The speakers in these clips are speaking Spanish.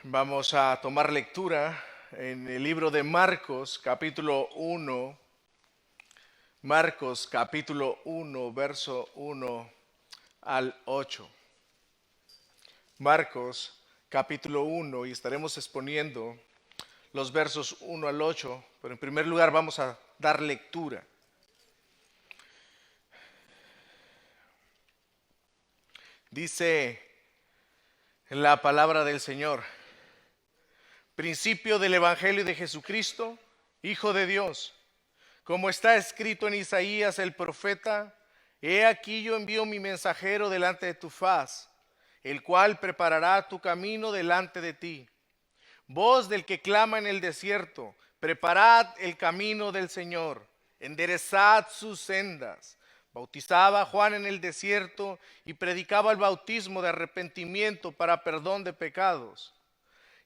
Vamos a tomar lectura en el libro de Marcos, capítulo 1. Marcos, capítulo 1, verso 1 al 8. Marcos, capítulo 1, y estaremos exponiendo los versos 1 al 8, pero en primer lugar vamos a dar lectura. Dice la palabra del Señor: principio del Evangelio de Jesucristo, Hijo de Dios. Como está escrito en Isaías el profeta: he aquí yo envío mi mensajero delante de tu faz, el cual preparará tu camino delante de ti. Voz del que clama en el desierto: preparad el camino del Señor, enderezad sus sendas. Bautizaba a Juan en el desierto y predicaba el bautismo de arrepentimiento para perdón de pecados.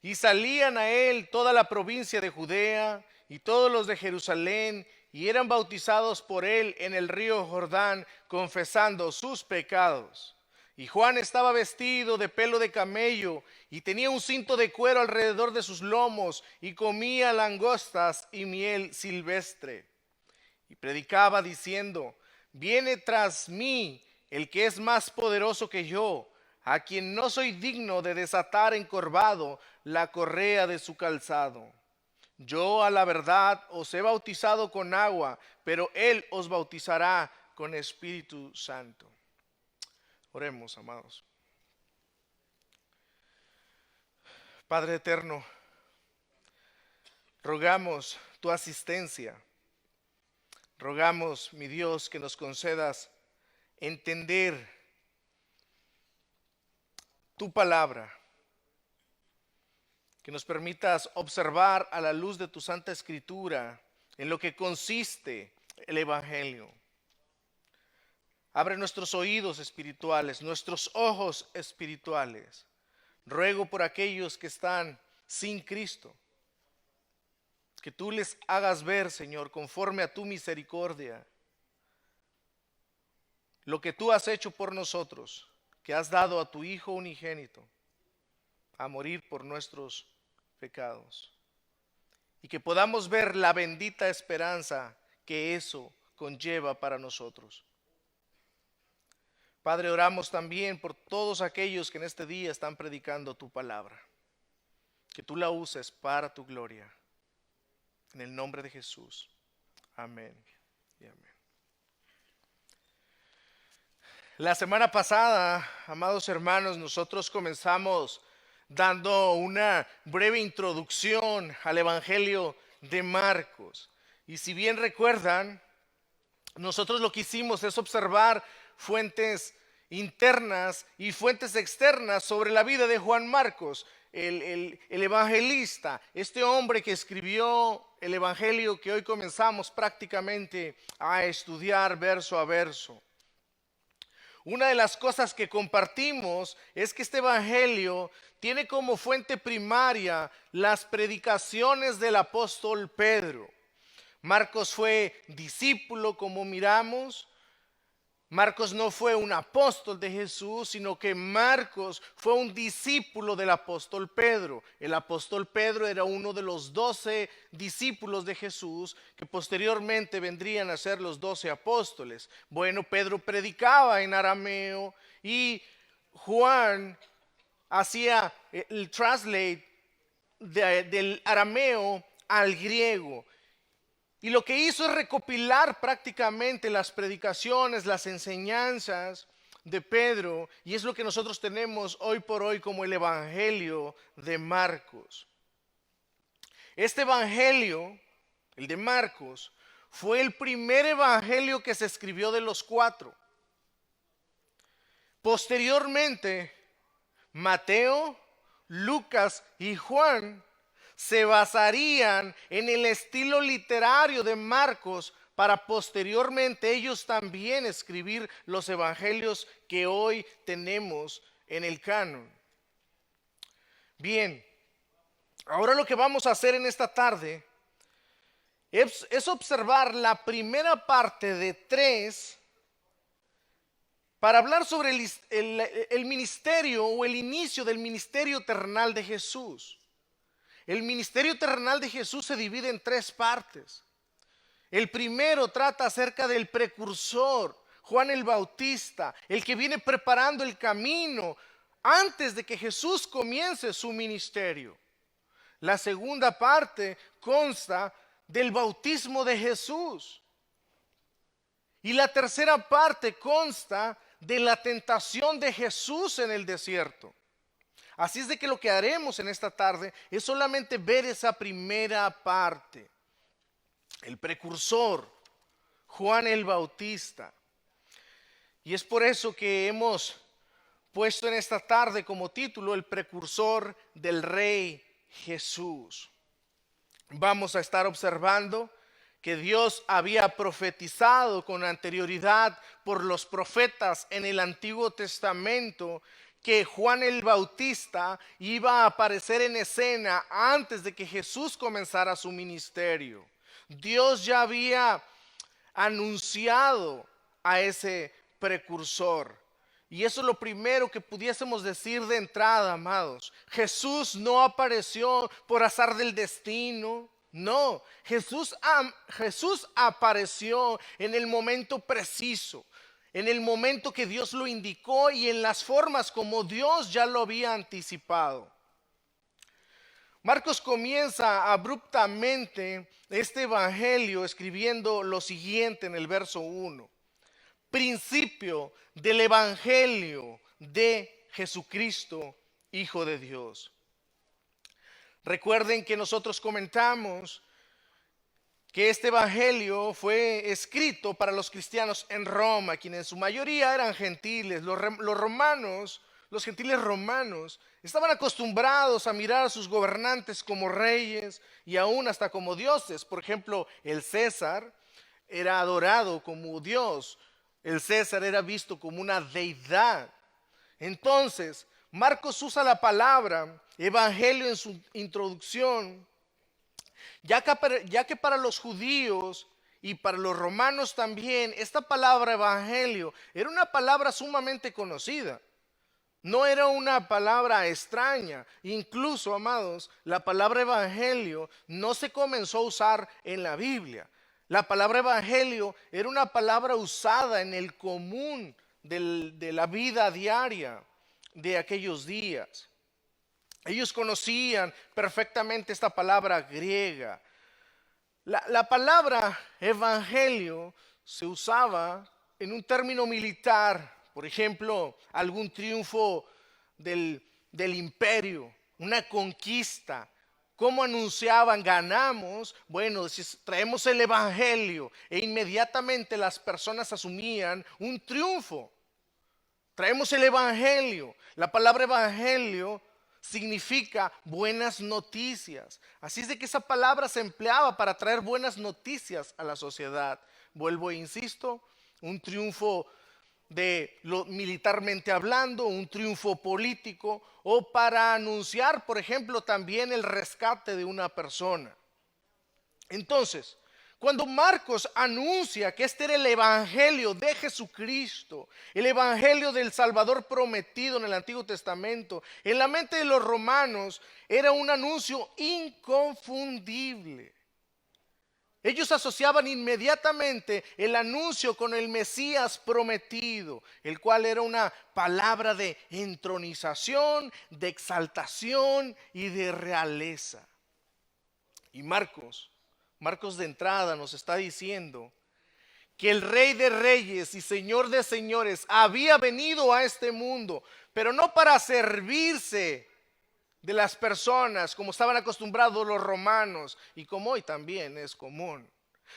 Y salían a él toda la provincia de Judea y todos los de Jerusalén, y eran bautizados por él en el río Jordán, confesando sus pecados. Y Juan estaba vestido de pelo de camello y tenía un cinto de cuero alrededor de sus lomos, y comía langostas y miel silvestre. Y predicaba diciendo: viene tras mí el que es más poderoso que yo, a quien no soy digno de desatar encorvado la correa de su calzado. Yo a la verdad os he bautizado con agua, pero él os bautizará con Espíritu Santo. Oremos, amados. Padre eterno, rogamos tu asistencia. Rogamos, mi Dios, que nos concedas entender tu palabra, que nos permitas observar a la luz de tu Santa Escritura en lo que consiste el Evangelio. Abre nuestros oídos espirituales, nuestros ojos espirituales. Ruego por aquellos que están sin Cristo, que tú les hagas ver, Señor, conforme a tu misericordia, lo que tú has hecho por nosotros, que has dado a tu Hijo unigénito a morir por nuestros pecados, y que podamos ver la bendita esperanza que eso conlleva para nosotros. Padre, oramos también por todos aquellos que en este día están predicando tu palabra, que tú la uses para tu gloria. En el nombre de Jesús. Amén y amén. La semana pasada, amados hermanos, nosotros comenzamos dando una breve introducción al Evangelio de Marcos. Y si bien recuerdan, nosotros lo que hicimos es observar fuentes internas y fuentes externas sobre la vida de Juan Marcos, el evangelista, este hombre que escribió el evangelio que hoy comenzamos prácticamente a estudiar verso a verso. Una de las cosas que compartimos es que este evangelio tiene como fuente primaria las predicaciones del apóstol Pedro. Marcos fue discípulo, como miramos. Marcos no fue un apóstol de Jesús, sino que Marcos fue un discípulo del apóstol Pedro. El apóstol Pedro era uno de los 12 discípulos de Jesús, que posteriormente vendrían a ser los 12 apóstoles. Bueno, Pedro predicaba en arameo y Juan hacía el translate del arameo al griego. Y lo que hizo es recopilar prácticamente las predicaciones, las enseñanzas de Pedro, y es lo que nosotros tenemos hoy por hoy como el Evangelio de Marcos. Este Evangelio, el de Marcos, fue el primer evangelio que se escribió de los 4. Posteriormente, Mateo, Lucas y Juan se basarían en el estilo literario de Marcos para posteriormente ellos también escribir los evangelios que hoy tenemos en el canon. Bien, ahora lo que vamos a hacer en esta tarde es observar la primera parte de 3 para hablar sobre el ministerio o el inicio del ministerio terrenal de Jesús. El ministerio terrenal de Jesús se divide en tres partes. El primero trata acerca del precursor, Juan el Bautista, el que viene preparando el camino antes de que Jesús comience su ministerio. La segunda parte consta del bautismo de Jesús. Y la tercera parte consta de la tentación de Jesús en el desierto. Así es de que lo que haremos en esta tarde es solamente ver esa primera parte. El precursor, Juan el Bautista. Y es por eso que hemos puesto en esta tarde como título el precursor del Rey Jesús. Vamos a estar observando que Dios había profetizado con anterioridad por los profetas en el Antiguo Testamento que Juan el Bautista iba a aparecer en escena antes de que Jesús comenzara su ministerio. Dios ya había anunciado a ese precursor. Y eso es lo primero que pudiésemos decir de entrada, amados. Jesús no apareció por azar del destino. No, Jesús apareció en el momento preciso, en el momento que Dios lo indicó y en las formas como Dios ya lo había anticipado. Marcos comienza abruptamente este evangelio escribiendo lo siguiente en el verso 1. Principio del evangelio de Jesucristo, Hijo de Dios. Recuerden que nosotros comentamos que este evangelio fue escrito para los cristianos en Roma, quienes en su mayoría eran gentiles. Los gentiles romanos, estaban acostumbrados a mirar a sus gobernantes como reyes y aún hasta como dioses. Por ejemplo, el César era adorado como Dios. El César era visto como una deidad. Entonces, Marcos usa la palabra evangelio en su introducción, ya que para los judíos y para los romanos también, esta palabra evangelio era una palabra sumamente conocida. No era una palabra extraña. Incluso, amados, la palabra evangelio no se comenzó a usar en la Biblia. La palabra evangelio era una palabra usada en el común de la vida diaria de aquellos días. Ellos conocían perfectamente esta palabra griega. La palabra evangelio se usaba en un término militar, por ejemplo, algún triunfo del imperio, una conquista. ¿Cómo anunciaban? Ganamos. Bueno, traemos el evangelio e inmediatamente las personas asumían un triunfo. Traemos el evangelio. La palabra evangelio significa buenas noticias. Así es de que esa palabra se empleaba para traer buenas noticias a la sociedad. Vuelvo e insisto, un triunfo militarmente hablando, un triunfo político o para anunciar, por ejemplo, también el rescate de una persona. Entonces, cuando Marcos anuncia que este era el evangelio de Jesucristo, el evangelio del Salvador prometido en el Antiguo Testamento, en la mente de los romanos era un anuncio inconfundible. Ellos asociaban inmediatamente el anuncio con el Mesías prometido, el cual era una palabra de entronización, de exaltación y de realeza. Y Marcos de entrada nos está diciendo que el Rey de Reyes y Señor de Señores había venido a este mundo, pero no para servirse de las personas como estaban acostumbrados los romanos y como hoy también es común,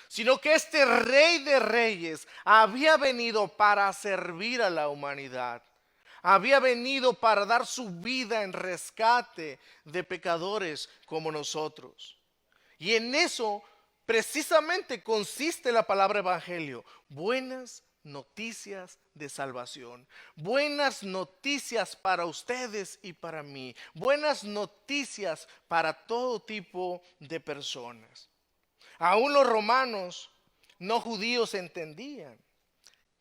sino que este Rey de Reyes había venido para servir a la humanidad. Había venido para dar su vida en rescate de pecadores como nosotros. Y en eso precisamente consiste la palabra evangelio, buenas noticias de salvación, buenas noticias para ustedes y para mí, buenas noticias para todo tipo de personas. Aún los romanos no judíos entendían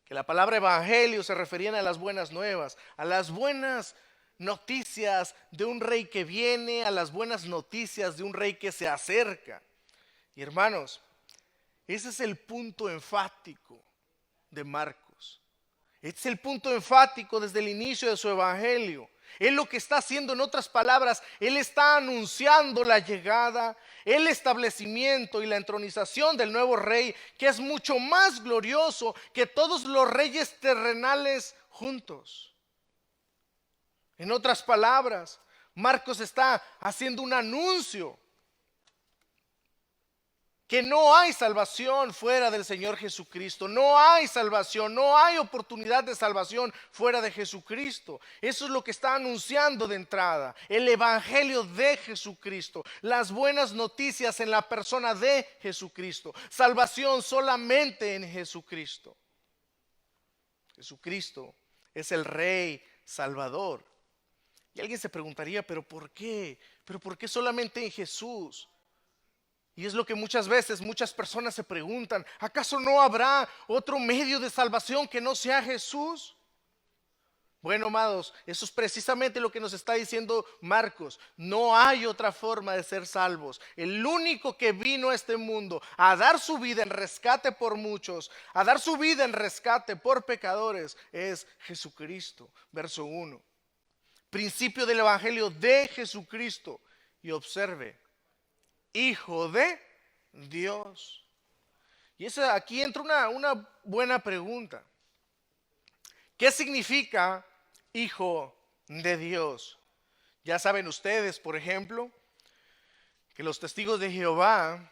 que la palabra evangelio se referían a las buenas nuevas, a las buenas noticias de un rey que viene, a las buenas noticias de un rey que se acerca. Y hermanos, ese es el punto enfático de Marcos. Este es el punto enfático desde el inicio de su evangelio. Él lo que está haciendo, en otras palabras, él está anunciando la llegada, el establecimiento y la entronización del nuevo rey, que es mucho más glorioso que todos los reyes terrenales juntos. En otras palabras, Marcos está haciendo un anuncio que no hay salvación fuera del Señor Jesucristo. No hay salvación, no hay oportunidad de salvación fuera de Jesucristo. Eso es lo que está anunciando de entrada. El evangelio de Jesucristo. Las buenas noticias en la persona de Jesucristo. Salvación solamente en Jesucristo. Jesucristo es el Rey Salvador. Y alguien se preguntaría, ¿pero por qué? ¿Pero por qué solamente en Jesús? Y es lo que muchas veces muchas personas se preguntan, ¿acaso no habrá otro medio de salvación que no sea Jesús? Bueno, amados, eso es precisamente lo que nos está diciendo Marcos. No hay otra forma de ser salvos. El único que vino a este mundo a dar su vida en rescate por muchos, a dar su vida en rescate por pecadores, es Jesucristo. Verso 1. Principio del evangelio de Jesucristo. Y observe. Hijo de Dios. Y aquí entra una buena pregunta. ¿Qué significa hijo de Dios? Ya saben ustedes, por ejemplo, que los testigos de Jehová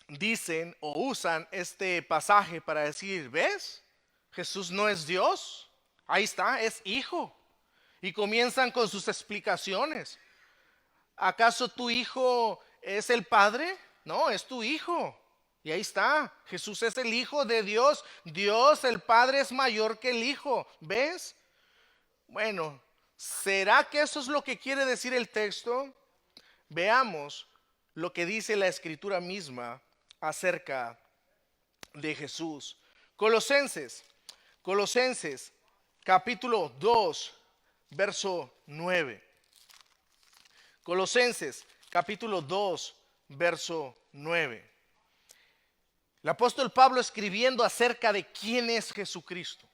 dicen o usan este pasaje para decir, ¿ves? Jesús no es Dios. Ahí está, es hijo. Y comienzan con sus explicaciones. ¿Acaso tu hijo es el Padre? No, es tu hijo. Y ahí está, Jesús es el Hijo de Dios. Dios, el Padre, es mayor que el Hijo. ¿Ves? Bueno, ¿será que eso es lo que quiere decir el texto? Veamos lo que dice la Escritura misma acerca de Jesús. Colosenses capítulo 2, verso 9. Colosenses capítulo 2, verso 9. El apóstol Pablo escribiendo acerca de quién es Jesucristo.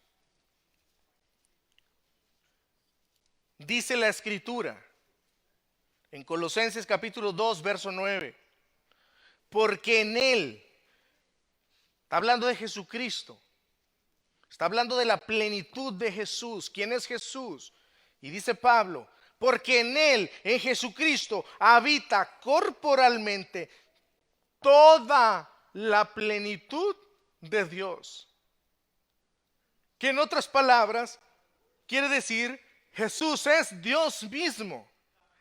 Dice la Escritura en Colosenses capítulo 2, verso 9. Porque en Él, está hablando de Jesucristo, está hablando de la plenitud de Jesús. ¿Quién es Jesús? Y dice Pablo, porque en Él, en Jesucristo, habita corporalmente toda la plenitud de Dios. Que en otras palabras, quiere decir, Jesús es Dios mismo.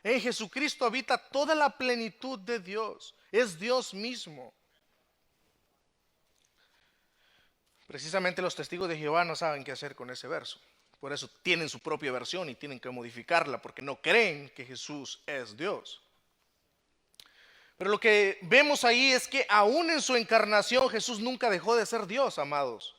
En Jesucristo habita toda la plenitud de Dios. Es Dios mismo. Precisamente los testigos de Jehová no saben qué hacer con ese verso. Por eso tienen su propia versión y tienen que modificarla porque no creen que Jesús es Dios. Pero lo que vemos ahí es que aún en su encarnación Jesús nunca dejó de ser Dios, amados.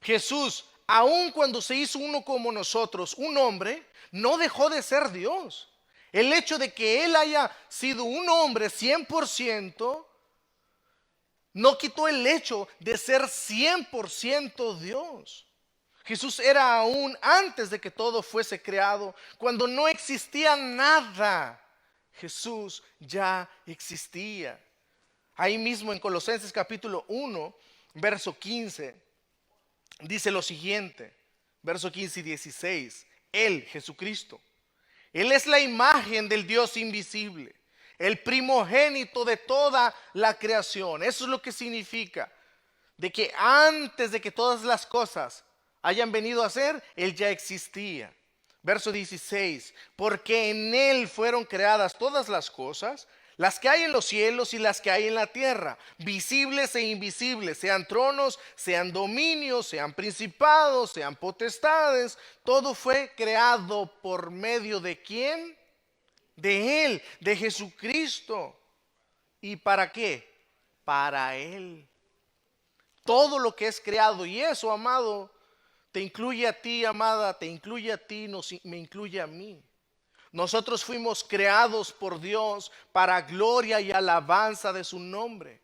Jesús, aun cuando se hizo uno como nosotros, un hombre, no dejó de ser Dios. El hecho de que Él haya sido un hombre 100%, no quitó el hecho de ser 100% Dios. Jesús era aún antes de que todo fuese creado, cuando no existía nada. Jesús ya existía. Ahí mismo en Colosenses capítulo 1, verso 15, dice lo siguiente, verso 15 y 16. Él, Jesucristo, Él es la imagen del Dios invisible, el primogénito de toda la creación. Eso es lo que significa, de que antes de que todas las cosas hayan venido a ser, Él ya existía. Verso 16, porque en Él fueron creadas todas las cosas, las que hay en los cielos y las que hay en la tierra, visibles e invisibles, sean tronos, sean dominios, sean principados, sean potestades. Todo fue creado por medio de ¿quién? De Él, de Jesucristo. ¿Y para qué? Para Él. todo lo que es creado. Y eso, amado, te incluye a ti, amada, te incluye a ti, me incluye a mí. Nosotros fuimos creados por Dios para gloria y alabanza de su nombre.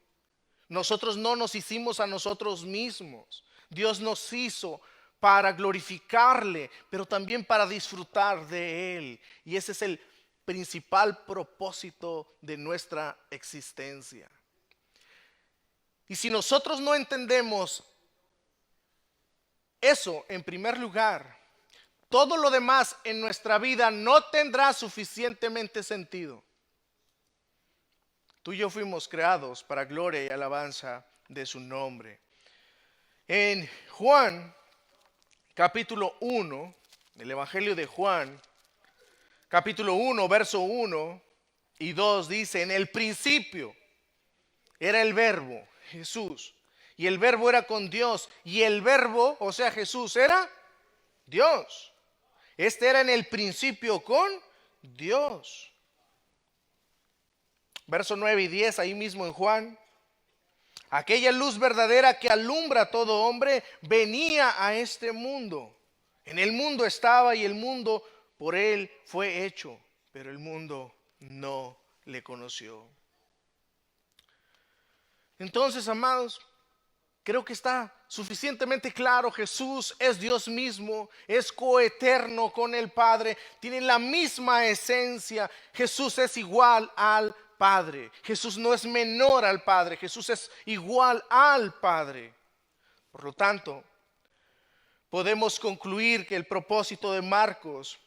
Nosotros no nos hicimos a nosotros mismos. Dios nos hizo para glorificarle, pero también para disfrutar de Él. Y ese es el principal propósito de nuestra existencia. Y si nosotros no entendemos eso en primer lugar, todo lo demás en nuestra vida no tendrá suficientemente sentido. Tú y yo fuimos creados para gloria y alabanza de su nombre. En Juan, capítulo 1, el Evangelio de Juan, capítulo 1, verso 1 y 2 dice: en el principio era el verbo, Jesús, y el verbo era con Dios, y el verbo, o sea Jesús, era Dios. Este era en el principio con Dios. Verso 9 y 10, ahí mismo en Juan. Aquella luz verdadera que alumbra a todo hombre venía a este mundo. En el mundo estaba y el mundo por él fue hecho, pero el mundo no le conoció. Entonces, amados, creo que está suficientemente claro. Jesús es Dios mismo, es coeterno con el Padre, tiene la misma esencia. Jesús es igual al Padre. Jesús no es menor al Padre, Jesús es igual al Padre. Por lo tanto, podemos concluir que el propósito de Marcos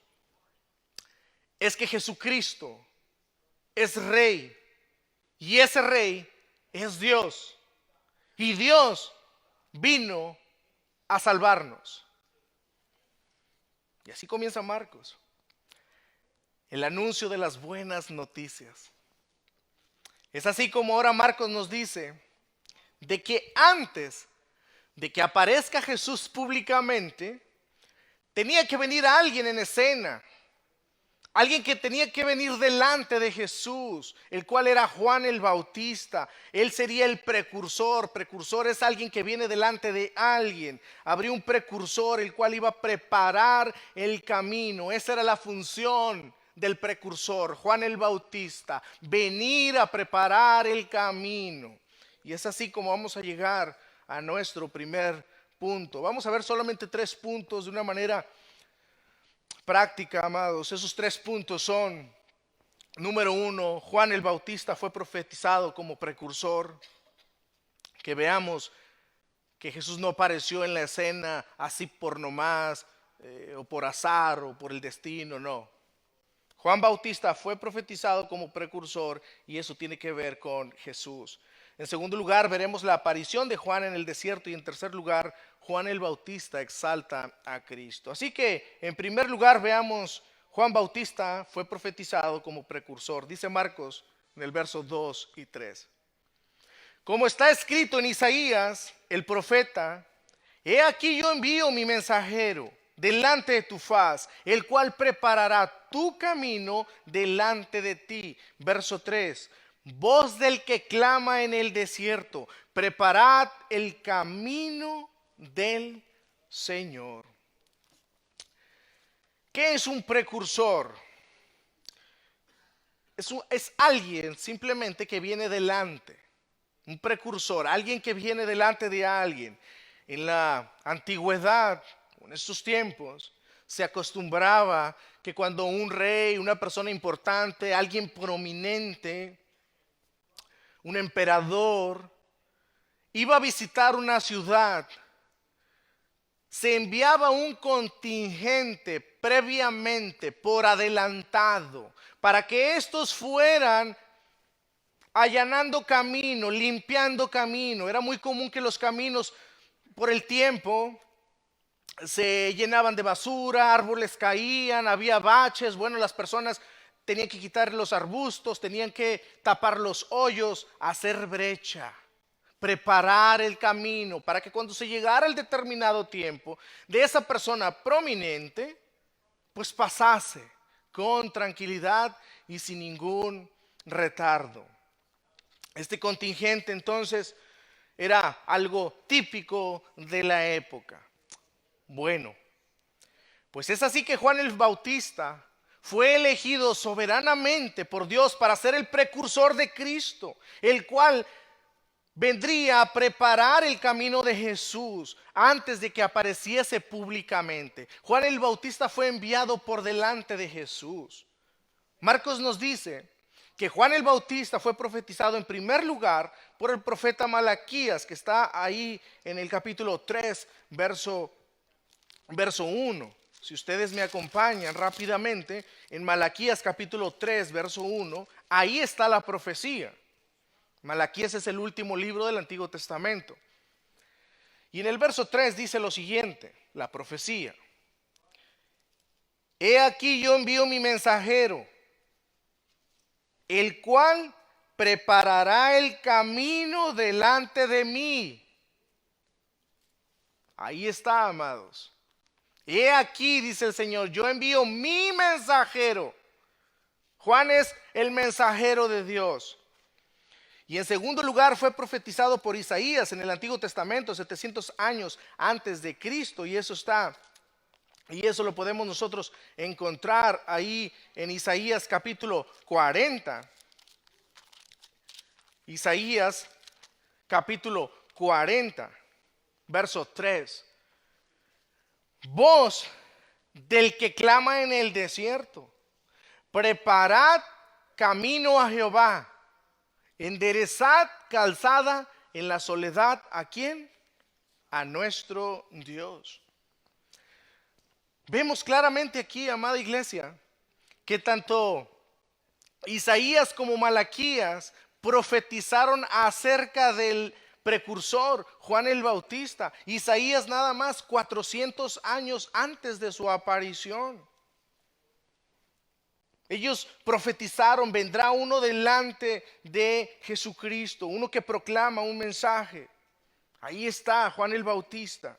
es que Jesucristo es Rey, y ese Rey es Dios. Y Dios vino a salvarnos. Y así comienza Marcos. El anuncio de las buenas noticias. Es así como ahora Marcos nos dice de que antes de que aparezca Jesús públicamente, tenía que venir alguien en escena. Alguien que tenía que venir delante de Jesús, el cual era Juan el Bautista. Él sería el precursor. Precursor es alguien que viene delante de alguien. Habría un precursor, el cual iba a preparar el camino. Esa era la función del precursor, Juan el Bautista. Venir a preparar el camino. Y es así como vamos a llegar a nuestro primer punto. Vamos a ver solamente 3 puntos de una manera práctica, amados. Esos 3 puntos son: número 1, Juan el Bautista fue profetizado como precursor. Que veamos que Jesús no apareció en la escena así por nomás, o por azar, o por el destino, no. Juan Bautista fue profetizado como precursor, y eso tiene que ver con Jesús. En segundo lugar, veremos la aparición de Juan en el desierto, y en tercer lugar, Juan el Bautista exalta a Cristo. Así que, en primer lugar, veamos, Juan Bautista fue profetizado como precursor. Dice Marcos en el verso 2 y 3. Como está escrito en Isaías, el profeta: he aquí yo envío mi mensajero delante de tu faz, el cual preparará tu camino delante de ti. Verso 3. Voz del que clama en el desierto: preparad el camino del Señor. ¿Qué es un precursor? Es alguien simplemente que viene delante. Un precursor, alguien que viene delante de alguien. En la antigüedad, en estos tiempos, se acostumbraba que cuando un rey, una persona importante, alguien prominente, un emperador, iba a visitar una ciudad, se enviaba un contingente previamente, por adelantado, para que estos fueran allanando camino, limpiando camino. Era muy común que los caminos, por el tiempo, se llenaban de basura, árboles caían, había baches. Bueno, las personas tenían que quitar los arbustos, tenían que tapar los hoyos, hacer brecha, preparar el camino para que cuando se llegara el determinado tiempo de esa persona prominente, pues pasase con tranquilidad y sin ningún retardo. Este contingente entonces Era algo típico de la época. Bueno, pues es así que Juan el Bautista fue elegido soberanamente por Dios para ser el precursor de Cristo, el cual vendría a preparar el camino de Jesús antes de que apareciese públicamente. Juan el Bautista fue enviado por delante de Jesús. Marcos nos dice que Juan el Bautista fue profetizado en primer lugar por el profeta Malaquías, que está ahí en el capítulo 3, verso 1. Si ustedes me acompañan rápidamente, en Malaquías capítulo 3, verso 1, ahí está la profecía. Malaquías es el último libro del Antiguo Testamento. Y en el verso 3 dice lo siguiente, la profecía. He aquí yo envío mi mensajero, el cual preparará el camino delante de mí. Ahí está, amados. He aquí, dice el Señor, yo envío mi mensajero. Juan es el mensajero de Dios. Y en segundo lugar fue profetizado por Isaías en el Antiguo Testamento 700 años antes de Cristo. Y eso lo podemos nosotros encontrar ahí en Isaías capítulo 40. Isaías capítulo 40, verso 3. Voz del que clama en el desierto, preparad camino a Jehová, enderezad calzada en la soledad. ¿A quién? A nuestro Dios. Vemos claramente aquí, amada iglesia, que tanto Isaías como Malaquías profetizaron acerca del precursor Juan el Bautista. Isaías nada más 400 años antes de su aparición. Ellos profetizaron, vendrá uno delante de Jesucristo, uno que proclama un mensaje. Ahí está Juan el Bautista,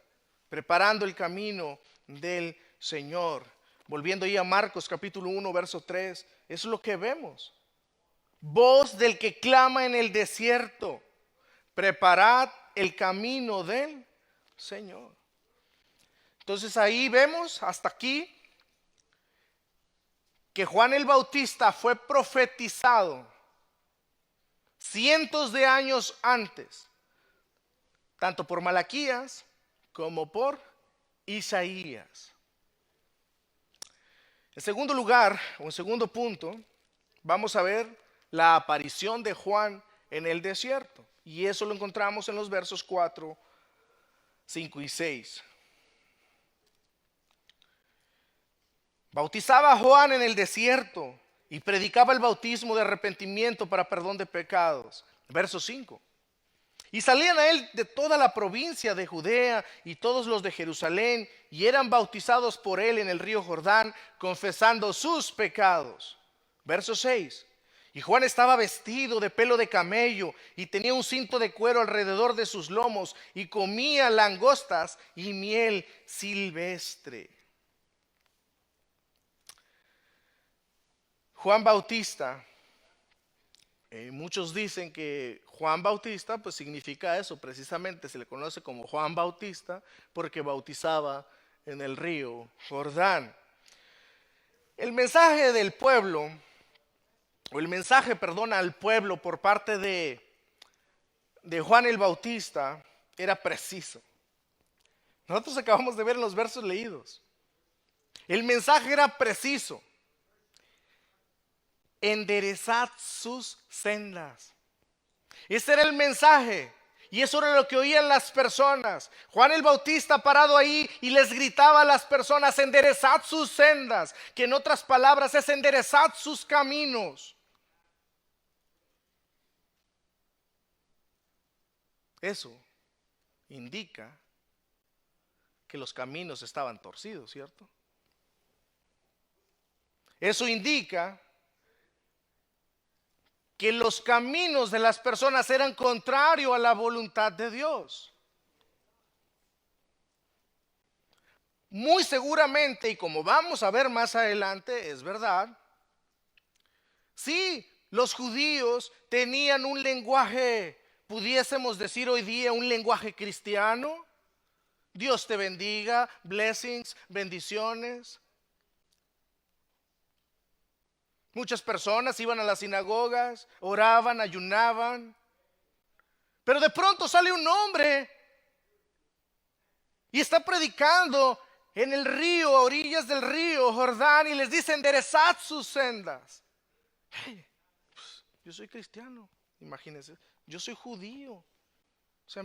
preparando el camino del Señor. Volviendo ahí a Marcos capítulo 1, verso 3, eso es lo que vemos. Voz del que clama en el desierto, preparad el camino del Señor. Entonces ahí vemos hasta aquí que Juan el Bautista fue profetizado cientos de años antes, tanto por Malaquías como por Isaías. En segundo lugar, o en segundo punto, vamos a ver la aparición de Juan en el desierto. Y eso lo encontramos en los versos 4, 5 y 6. Bautizaba Juan en el desierto y predicaba el bautismo de arrepentimiento para perdón de pecados. Verso 5. Y salían a él de toda la provincia de Judea y todos los de Jerusalén, y eran bautizados por él en el río Jordán, confesando sus pecados. Verso 6. Y Juan estaba vestido de pelo de camello y tenía un cinto de cuero alrededor de sus lomos, y comía langostas y miel silvestre. Juan Bautista, muchos dicen que Juan Bautista pues significa eso, precisamente se le conoce como Juan Bautista porque bautizaba en el río Jordán. El mensaje del pueblo, o el mensaje, al pueblo por parte de Juan el Bautista era preciso. Nosotros acabamos de ver en los versos leídos. El mensaje era preciso. Enderezad sus sendas. Ese era el mensaje. Y eso era lo que oían las personas. Juan el Bautista parado ahí y les gritaba a las personas: enderezad sus sendas. Que en otras palabras es enderezad sus caminos. Eso indica que los caminos estaban torcidos, ¿cierto? Eso indica que los caminos de las personas eran contrarios a la voluntad de Dios. Muy seguramente, y como vamos a ver más adelante, es verdad. Sí, los judíos tenían un lenguaje pudiésemos decir hoy día un lenguaje cristiano. Dios te bendiga, blessings, bendiciones. Muchas personas iban a las sinagogas, oraban, ayunaban. Pero de pronto sale un hombre y está predicando en el río, a orillas del río Jordán, y les dice: enderezad sus sendas. Hey, pues, yo soy cristiano, imagínense, yo soy judío. O sea,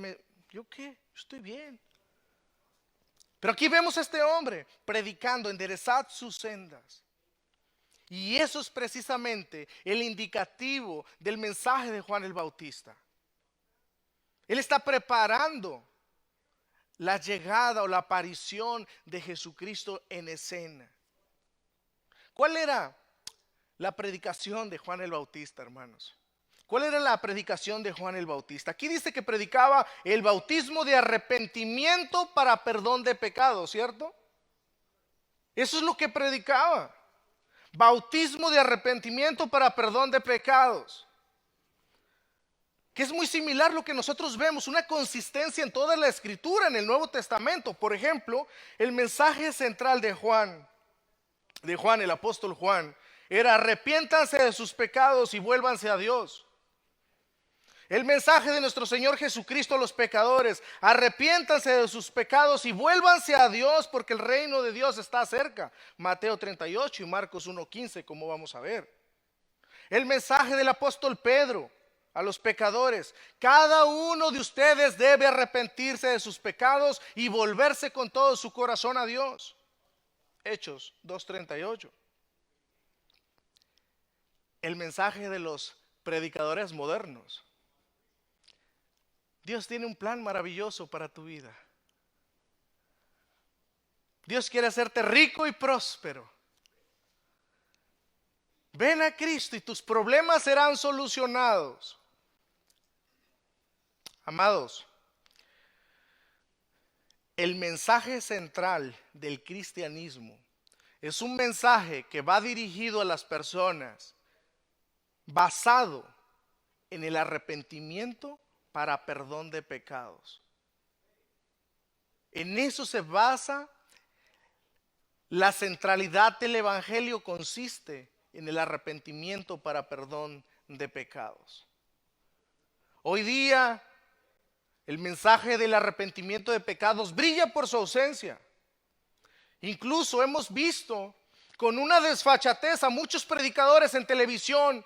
¿yo qué? Yo estoy bien. Pero aquí vemos a este hombre predicando: enderezad sus sendas. Y eso es precisamente el indicativo del mensaje de Juan el Bautista. Él está preparando la llegada o la aparición de Jesucristo en escena. ¿Cuál era la predicación de Juan el Bautista, hermanos? ¿Cuál era la predicación de Juan el Bautista? Aquí dice que predicaba el bautismo de arrepentimiento para perdón de pecados, ¿cierto? Eso es lo que predicaba. Bautismo de arrepentimiento para perdón de pecados. Que es muy similar a lo que nosotros vemos, una consistencia en toda la escritura en el Nuevo Testamento. Por ejemplo, el mensaje central de Juan, el apóstol Juan, era: arrepiéntanse de sus pecados y vuélvanse a Dios. El mensaje de nuestro Señor Jesucristo a los pecadores: arrepiéntanse de sus pecados y vuélvanse a Dios, porque el reino de Dios está cerca. Mateo 38 y Marcos 1:15, como vamos a ver. El mensaje del apóstol Pedro a los pecadores: cada uno de ustedes debe arrepentirse de sus pecados y volverse con todo su corazón a Dios. Hechos 2:38. El mensaje de los predicadores modernos: Dios tiene un plan maravilloso para tu vida. Dios quiere hacerte rico y próspero. Ven a Cristo y tus problemas serán solucionados. Amados, el mensaje central del cristianismo es un mensaje que va dirigido a las personas basado en el arrepentimiento para perdón de pecados. En eso se basa la centralidad del evangelio, consiste en el arrepentimiento para perdón de pecados. Hoy día el mensaje del arrepentimiento de pecados brilla por su ausencia. Incluso hemos visto con una desfachatez a muchos predicadores en televisión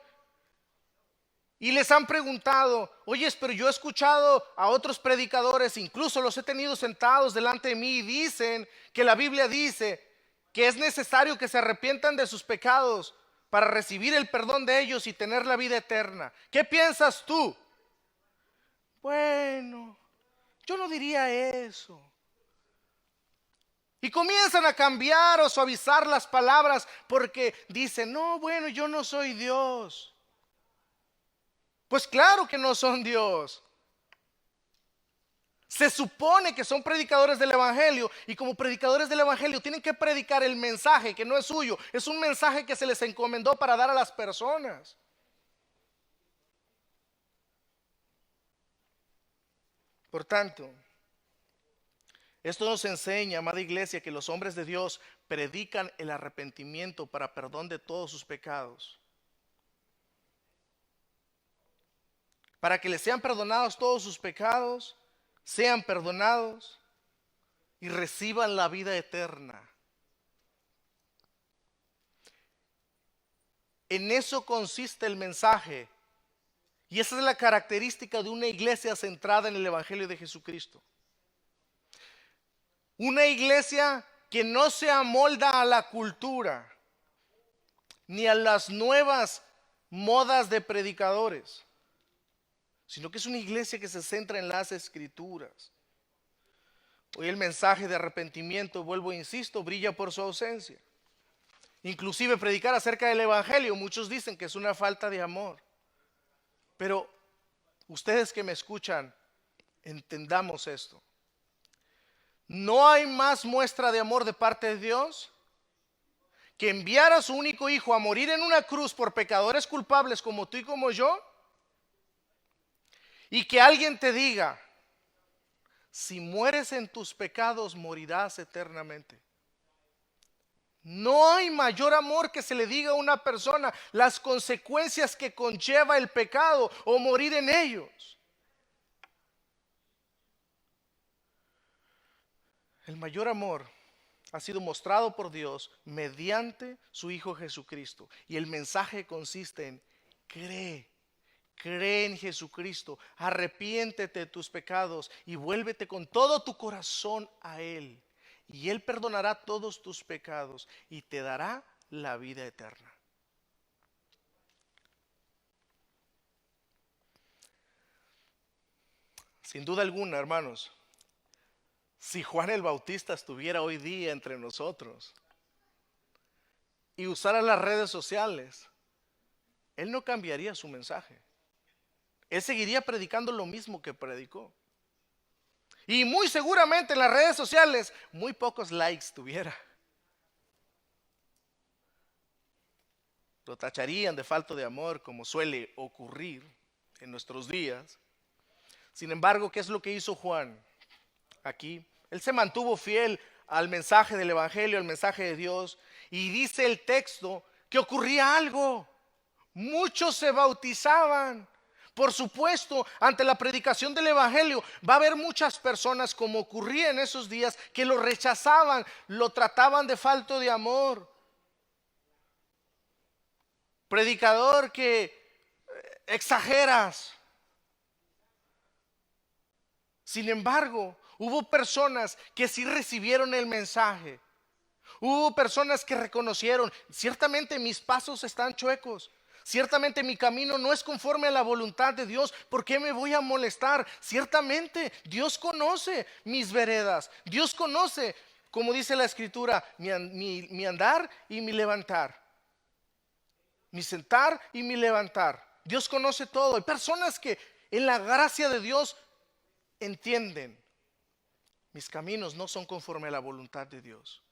y les han preguntado: oye, pero yo he escuchado a otros predicadores, incluso los he tenido sentados delante de mí, y dicen que la Biblia dice que es necesario que se arrepientan de sus pecados para recibir el perdón de ellos y tener la vida eterna. ¿Qué piensas tú? Bueno, yo no diría eso. Y comienzan a cambiar o suavizar las palabras porque dicen: no, bueno, yo no soy Dios. Pues claro que no son Dios. Se supone que son predicadores del evangelio, y como predicadores del evangelio tienen que predicar el mensaje que no es suyo, es un mensaje que se les encomendó para dar a las personas. Por tanto, esto nos enseña, amada iglesia, que los hombres de Dios predican el arrepentimiento para perdón de todos sus pecados, para que les sean perdonados todos sus pecados, sean perdonados y reciban la vida eterna. En eso consiste el mensaje, y esa es la característica de una iglesia centrada en el evangelio de Jesucristo. Una iglesia que no se amolda a la cultura ni a las nuevas modas de predicadores, sino que es una iglesia que se centra en las escrituras. Hoy el mensaje de arrepentimiento, vuelvo e insisto, brilla por su ausencia. Inclusive predicar acerca del evangelio, muchos dicen que es una falta de amor. Pero ustedes que me escuchan, entendamos esto. No hay más muestra de amor de parte de Dios que enviar a su único hijo a morir en una cruz por pecadores culpables como tú y como yo, y que alguien te diga, si mueres en tus pecados, morirás eternamente. No hay mayor amor que se le diga a una persona las consecuencias que conlleva el pecado o morir en ellos. El mayor amor ha sido mostrado por Dios mediante su Hijo Jesucristo. Y el mensaje consiste en cree en Jesucristo, arrepiéntete de tus pecados y vuélvete con todo tu corazón a Él. Y Él perdonará todos tus pecados y te dará la vida eterna. Sin duda alguna, hermanos, si Juan el Bautista estuviera hoy día entre nosotros y usara las redes sociales, él no cambiaría su mensaje. Él seguiría predicando lo mismo que predicó. Y muy seguramente en las redes sociales muy pocos likes tuviera. Lo tacharían de falta de amor, como suele ocurrir en nuestros días. Sin embargo, ¿qué es lo que hizo Juan aquí? Él se mantuvo fiel al mensaje del Evangelio, al mensaje de Dios. Y dice el texto que ocurría algo. Muchos se bautizaban. Por supuesto, ante la predicación del Evangelio va a haber muchas personas, como ocurría en esos días, que lo rechazaban, lo trataban de falto de amor. Predicador que exageras. Sin embargo, hubo personas que sí recibieron el mensaje. Hubo personas que reconocieron, ciertamente mis pasos están chuecos. Ciertamente mi camino no es conforme a la voluntad de Dios. ¿Por qué me voy a molestar? Ciertamente Dios conoce mis veredas. Dios conoce, como dice la Escritura, mi andar y mi levantar. Mi sentar y mi levantar. Dios conoce todo. Hay personas que en la gracia de Dios entienden. Mis caminos no son conforme a la voluntad de Dios.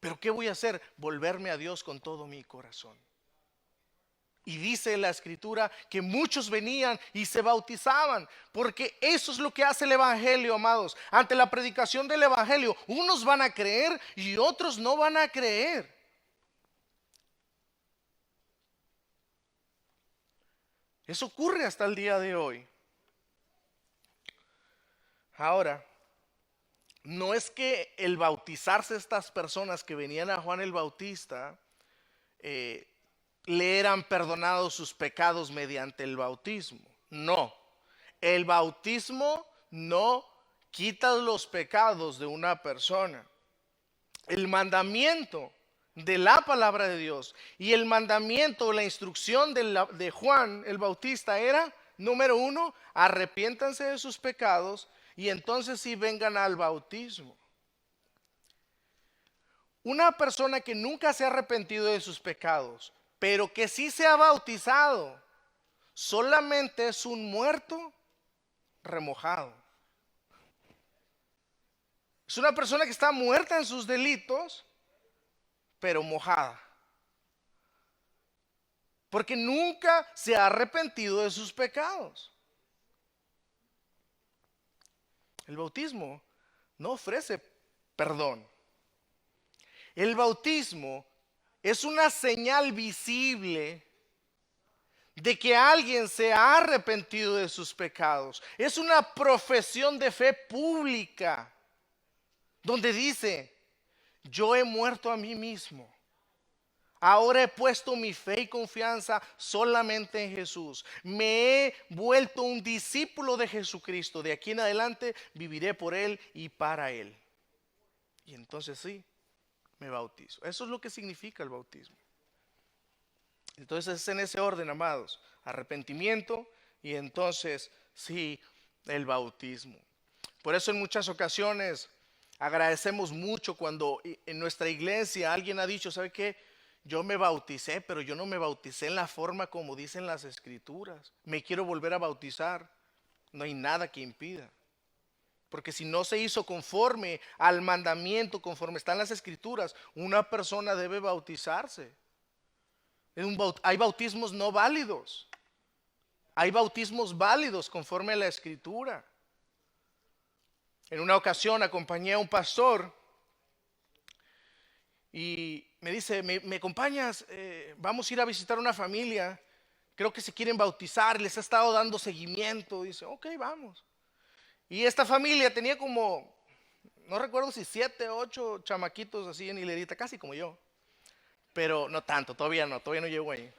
Pero ¿qué voy a hacer? Volverme a Dios con todo mi corazón. Y dice la Escritura que muchos venían y se bautizaban, porque eso es lo que hace el Evangelio, amados. Ante la predicación del Evangelio, unos van a creer y otros no van a creer. Eso ocurre hasta el día de hoy. Ahora, no es que el bautizarse estas personas que venían a Juan el Bautista le eran perdonados sus pecados mediante el bautismo. No, el bautismo no quita los pecados de una persona. El mandamiento de la palabra de Dios y el mandamiento, la instrucción de Juan el Bautista era, número 1, arrepiéntanse de sus pecados y entonces sí vengan al bautismo. Una persona que nunca se ha arrepentido de sus pecados, pero que sí se ha bautizado, solamente es un muerto remojado. Es una persona que está muerta en sus delitos, pero mojada. Porque nunca se ha arrepentido de sus pecados. El bautismo no ofrece perdón. El bautismo es una señal visible de que alguien se ha arrepentido de sus pecados. Es una profesión de fe pública donde dice, yo he muerto a mí mismo. Ahora he puesto mi fe y confianza solamente en Jesús. Me he vuelto un discípulo de Jesucristo. De aquí en adelante viviré por Él y para Él. Y entonces sí, me bautizo. Eso es lo que significa el bautismo. Entonces es en ese orden, amados. Arrepentimiento y entonces sí, el bautismo. Por eso en muchas ocasiones agradecemos mucho cuando en nuestra iglesia alguien ha dicho, ¿sabe qué? Yo me bauticé, pero yo no me bauticé en la forma como dicen las Escrituras. Me quiero volver a bautizar. No hay nada que impida. Porque si no se hizo conforme al mandamiento, conforme están las Escrituras, una persona debe bautizarse. Hay bautismos no válidos. Hay bautismos válidos conforme a la Escritura. En una ocasión acompañé a un pastor y me dice, ¿me acompañas? Vamos a ir a visitar una familia. Creo que se quieren bautizar, les ha estado dando seguimiento. Dice, ok, vamos. Y esta familia tenía como, no recuerdo si 7, 8 chamaquitos así en hilerita, casi como yo. Pero no tanto, todavía no llego ahí.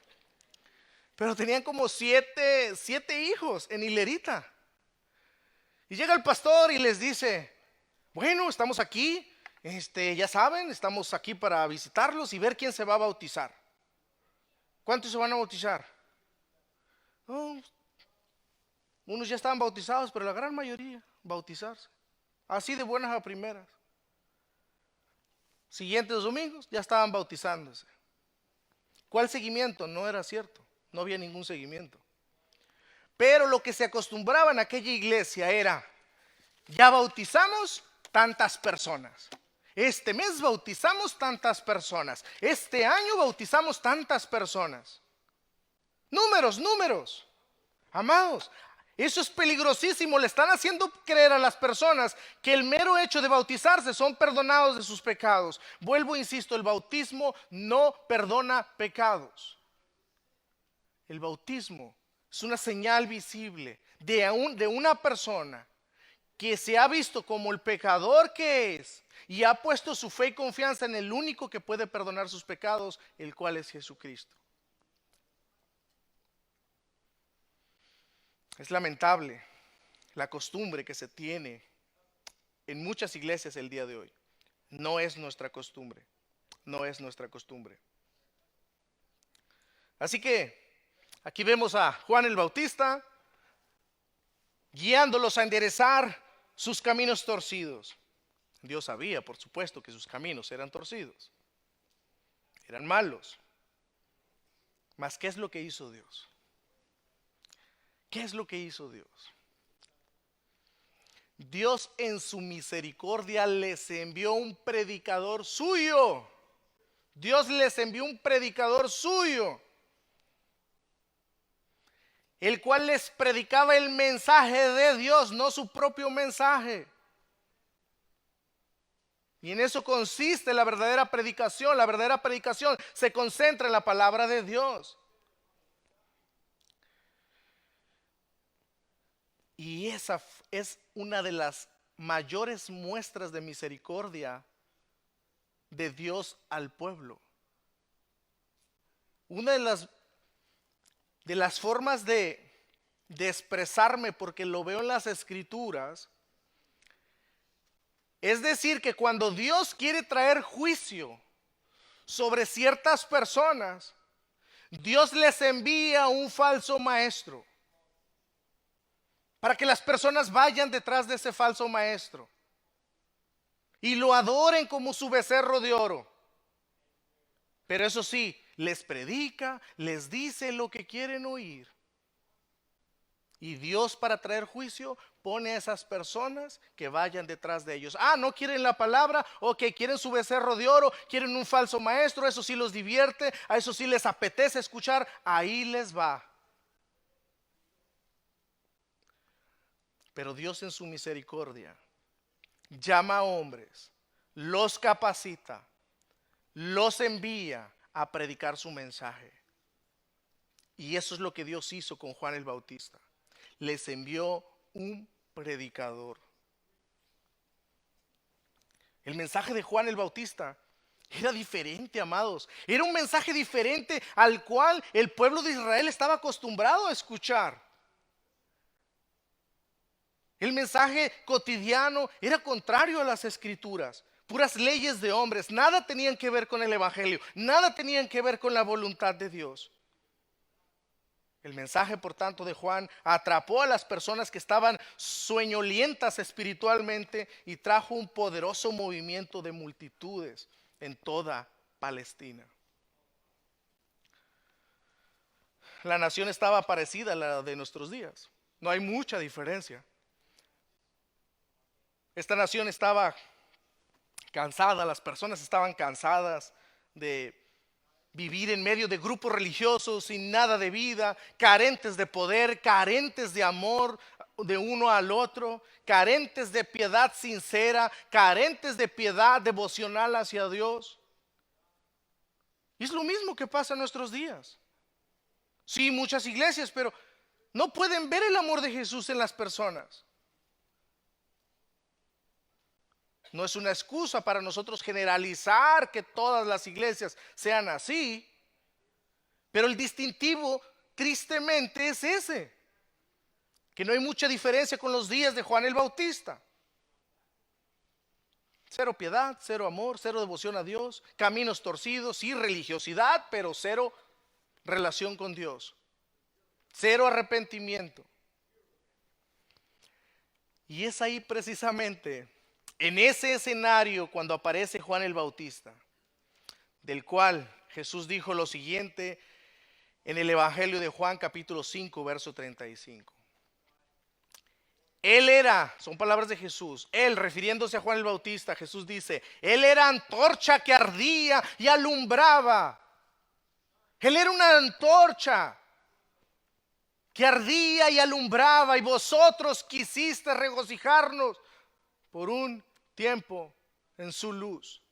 Pero tenían como siete hijos en hilerita. Y llega el pastor y les dice, bueno, estamos aquí, ya saben, estamos aquí para visitarlos y ver quién se va a bautizar. ¿Cuántos se van a bautizar? Oh, unos ya estaban bautizados, pero la gran mayoría bautizarse. Así de buenas a primeras. Siguientes domingos ya estaban bautizándose. ¿Cuál seguimiento? No era cierto, no había ningún seguimiento. Pero lo que se acostumbraba en aquella iglesia era, ya bautizamos tantas personas. Este mes bautizamos tantas personas. Este año bautizamos tantas personas. Números. Amados, eso es peligrosísimo. Le están haciendo creer a las personas que el mero hecho de bautizarse son perdonados de sus pecados. Vuelvo, insisto, el bautismo no perdona pecados. El bautismo es una señal visible de una persona que se ha visto como el pecador que es y ha puesto su fe y confianza en el único que puede perdonar sus pecados, el cual es Jesucristo. Es lamentable la costumbre que se tiene en muchas iglesias el día de hoy. No es nuestra costumbre, no es nuestra costumbre. Así que aquí vemos a Juan el Bautista guiándolos a enderezar sus caminos torcidos. Dios sabía, por supuesto, que sus caminos eran torcidos, eran malos. Mas, ¿qué es lo que hizo Dios? ¿Qué es lo que hizo Dios? Dios en su misericordia les envió un predicador suyo. Dios les envió un predicador suyo, el cual les predicaba el mensaje de Dios, no su propio mensaje. Y en eso consiste la verdadera predicación. La verdadera predicación se concentra en la palabra de Dios. Y esa es una de las mayores muestras de misericordia de Dios al pueblo. Una de las formas de expresarme, porque lo veo en las Escrituras, es decir, que cuando Dios quiere traer juicio sobre ciertas personas, Dios les envía un falso maestro para que las personas vayan detrás de ese falso maestro y lo adoren como su becerro de oro. Pero eso sí, les predica, les dice lo que quieren oír. Y Dios, para traer juicio, pone a esas personas que vayan detrás de ellos. No quieren la palabra, ok, quieren su becerro de oro, quieren un falso maestro, eso sí los divierte, a eso sí les apetece escuchar, ahí les va. Pero Dios en su misericordia llama a hombres, los capacita, los envía a predicar su mensaje. Y eso es lo que Dios hizo con Juan el Bautista. Les envió un predicador. El mensaje de Juan el Bautista era diferente, amados. Era un mensaje diferente al cual el pueblo de Israel estaba acostumbrado a escuchar. El mensaje cotidiano era contrario a las Escrituras. Puras leyes de hombres. Nada tenían que ver con el evangelio. Nada tenían que ver con la voluntad de Dios. El mensaje, por tanto, de Juan atrapó a las personas que estaban sueñolientas espiritualmente y trajo un poderoso movimiento de multitudes en toda Palestina. La nación estaba parecida a la de nuestros días. No hay mucha diferencia. Esta nación estaba cansada, las personas estaban cansadas de vivir en medio de grupos religiosos sin nada de vida, carentes de poder, carentes de amor de uno al otro, carentes de piedad sincera, carentes de piedad devocional hacia Dios. Y es lo mismo que pasa en nuestros días. Sí, muchas iglesias, pero no pueden ver el amor de Jesús en las personas. No es una excusa para nosotros generalizar que todas las iglesias sean así, pero el distintivo tristemente es ese, que no hay mucha diferencia con los días de Juan el Bautista. Cero piedad, cero amor, cero devoción a Dios, caminos torcidos, sí religiosidad, pero cero relación con Dios, cero arrepentimiento. Y es ahí precisamente, en ese escenario, cuando aparece Juan el Bautista, del cual Jesús dijo lo siguiente en el Evangelio de Juan capítulo 5, verso 35. Él era, son palabras de Jesús, él refiriéndose a Juan el Bautista, Jesús dice, él era antorcha que ardía y alumbraba. Él era una antorcha que ardía y alumbraba, y vosotros quisiste regocijarnos por un tiempo en su luz.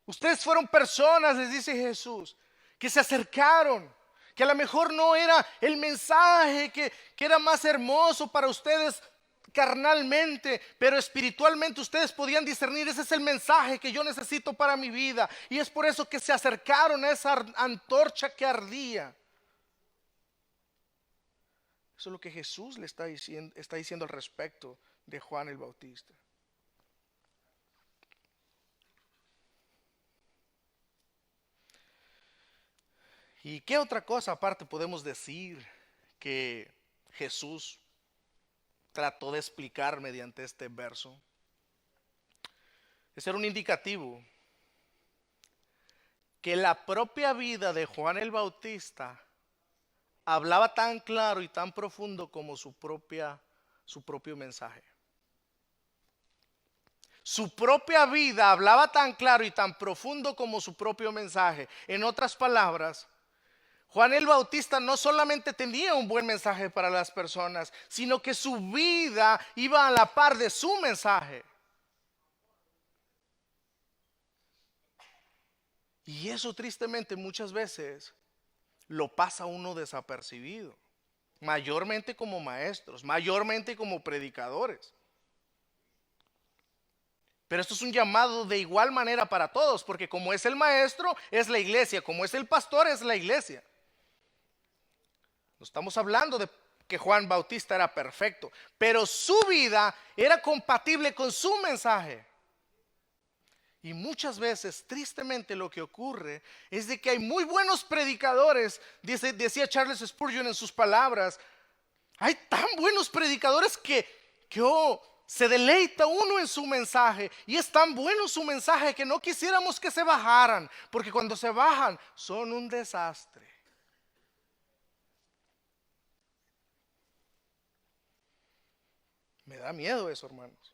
Ustedes fueron personas, les dice Jesús, que se acercaron, que a lo mejor no era el mensaje que era más hermoso para ustedes carnalmente, pero espiritualmente ustedes podían discernir, ese es el mensaje que yo necesito para mi vida. Y es por eso que se acercaron a esa antorcha que ardía. Eso es lo que Jesús le está diciendo al respecto de Juan el Bautista. ¿Y qué otra cosa aparte podemos decir que Jesús trató de explicar mediante este verso? Ese era un indicativo que la propia vida de Juan el Bautista hablaba tan claro y tan profundo como su propio mensaje. Su propia vida hablaba tan claro y tan profundo como su propio mensaje. En otras palabras, Juan el Bautista no solamente tenía un buen mensaje para las personas, sino que su vida iba a la par de su mensaje. Y eso tristemente muchas veces lo pasa uno desapercibido, mayormente como maestros, mayormente como predicadores. Pero esto es un llamado de igual manera para todos, porque como es el maestro, es la iglesia, como es el pastor, es la iglesia. No estamos hablando de que Juan Bautista era perfecto, pero su vida era compatible con su mensaje. Y muchas veces, tristemente, lo que ocurre es de que hay muy buenos predicadores, decía Charles Spurgeon en sus palabras, hay tan buenos predicadores que se deleita uno en su mensaje, y es tan bueno su mensaje que no quisiéramos que se bajaran, porque cuando se bajan son un desastre. Me da miedo eso, hermanos.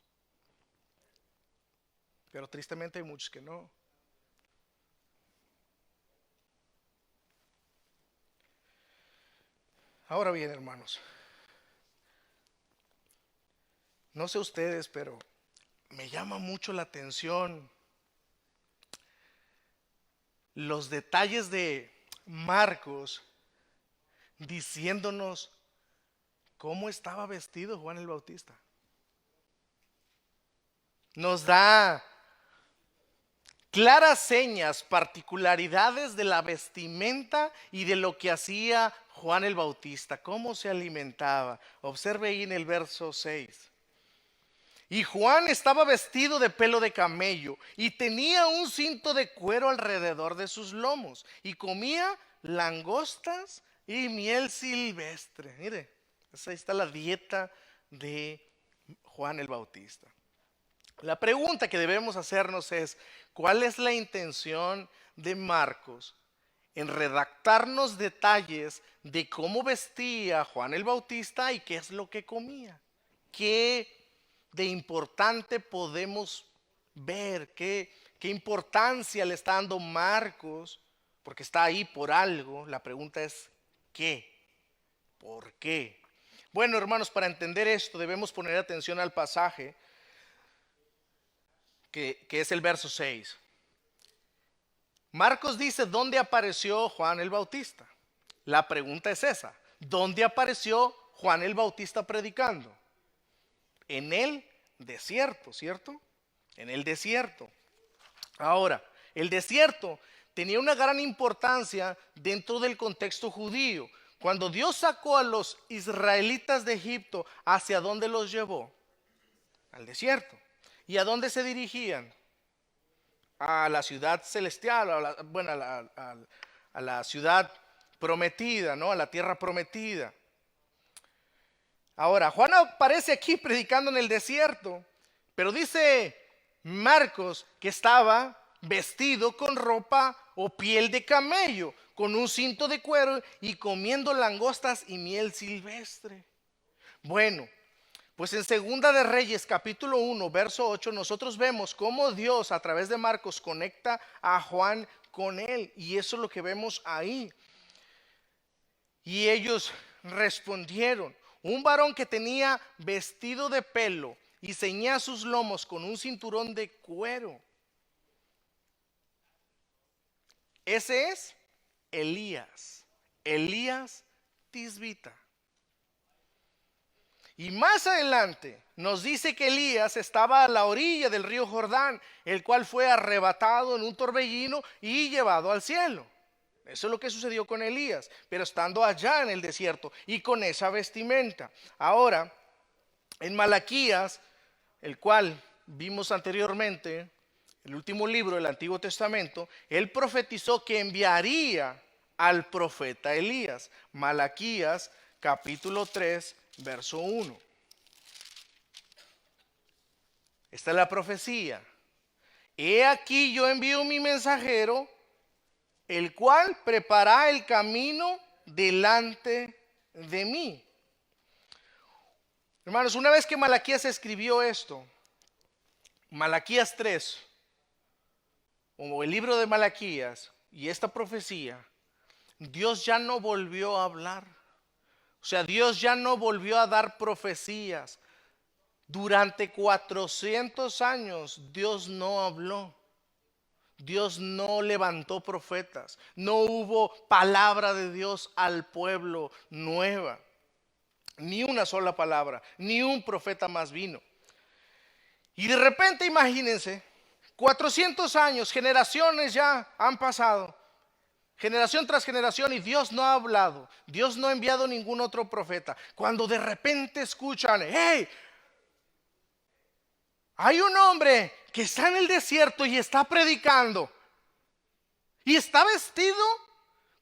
Pero tristemente hay muchos que no. Ahora bien, hermanos, no sé ustedes, pero me llama mucho la atención los detalles de Marcos diciéndonos cómo estaba vestido Juan el Bautista. Nos da claras señas, particularidades de la vestimenta y de lo que hacía Juan el Bautista, cómo se alimentaba. Observe ahí en el verso 6. Y Juan estaba vestido de pelo de camello y tenía un cinto de cuero alrededor de sus lomos y comía langostas y miel silvestre. Mire, ahí está la dieta de Juan el Bautista. La pregunta que debemos hacernos es, ¿cuál es la intención de Marcos en redactarnos detalles de cómo vestía Juan el Bautista y qué es lo que comía? ¿Qué de importante podemos ver? ¿Qué qué importancia le está dando Marcos, porque está ahí por algo. La pregunta es, ¿qué? ¿Por qué? Bueno, hermanos, para entender esto debemos poner atención al pasaje que es el verso 6. Marcos dice, ¿dónde apareció Juan el Bautista? La pregunta es esa, ¿dónde apareció Juan el Bautista predicando? En el desierto, ¿cierto? En el desierto. Ahora, el desierto tenía una gran importancia dentro del contexto judío. Cuando Dios sacó a los israelitas de Egipto, ¿hacia dónde los llevó? Al desierto. ¿Y a dónde se dirigían? A la ciudad celestial, a la ciudad prometida, ¿no? A la tierra prometida. Ahora, Juan aparece aquí predicando en el desierto, pero dice Marcos que estaba vestido con ropa o piel de camello, con un cinto de cuero y comiendo langostas y miel silvestre. Bueno, pues en Segunda de Reyes capítulo 1 verso 8 nosotros vemos cómo Dios a través de Marcos conecta a Juan con él, y eso es lo que vemos ahí. Y ellos respondieron, un varón que tenía vestido de pelo y ceñía sus lomos con un cinturón de cuero. Ese es Elías, Elías Tisbita. Y más adelante nos dice que Elías estaba a la orilla del río Jordán, el cual fue arrebatado en un torbellino y llevado al cielo. Eso es lo que sucedió con Elías, pero estando allá en el desierto y con esa vestimenta. Ahora, en Malaquías, el cual vimos anteriormente, el último libro del Antiguo Testamento, él profetizó que enviaría al profeta Elías. Malaquías capítulo 3, verso 1. Esta es la profecía. He aquí yo envío mi mensajero, el cual prepara el camino delante de mí. Hermanos, una vez que Malaquías escribió esto, Malaquías 3, o el libro de Malaquías y esta profecía, Dios ya no volvió a hablar. O sea, Dios ya no volvió a dar profecías. Durante 400 años Dios no habló. Dios no levantó profetas. No hubo palabra de Dios al pueblo nueva. Ni una sola palabra, ni un profeta más vino. Y de repente, imagínense, 400 años, generaciones ya han pasado, generación tras generación, y Dios no ha hablado. Dios no ha enviado ningún otro profeta. Cuando de repente escuchan, hey, hay un hombre que está en el desierto y está predicando. Y está vestido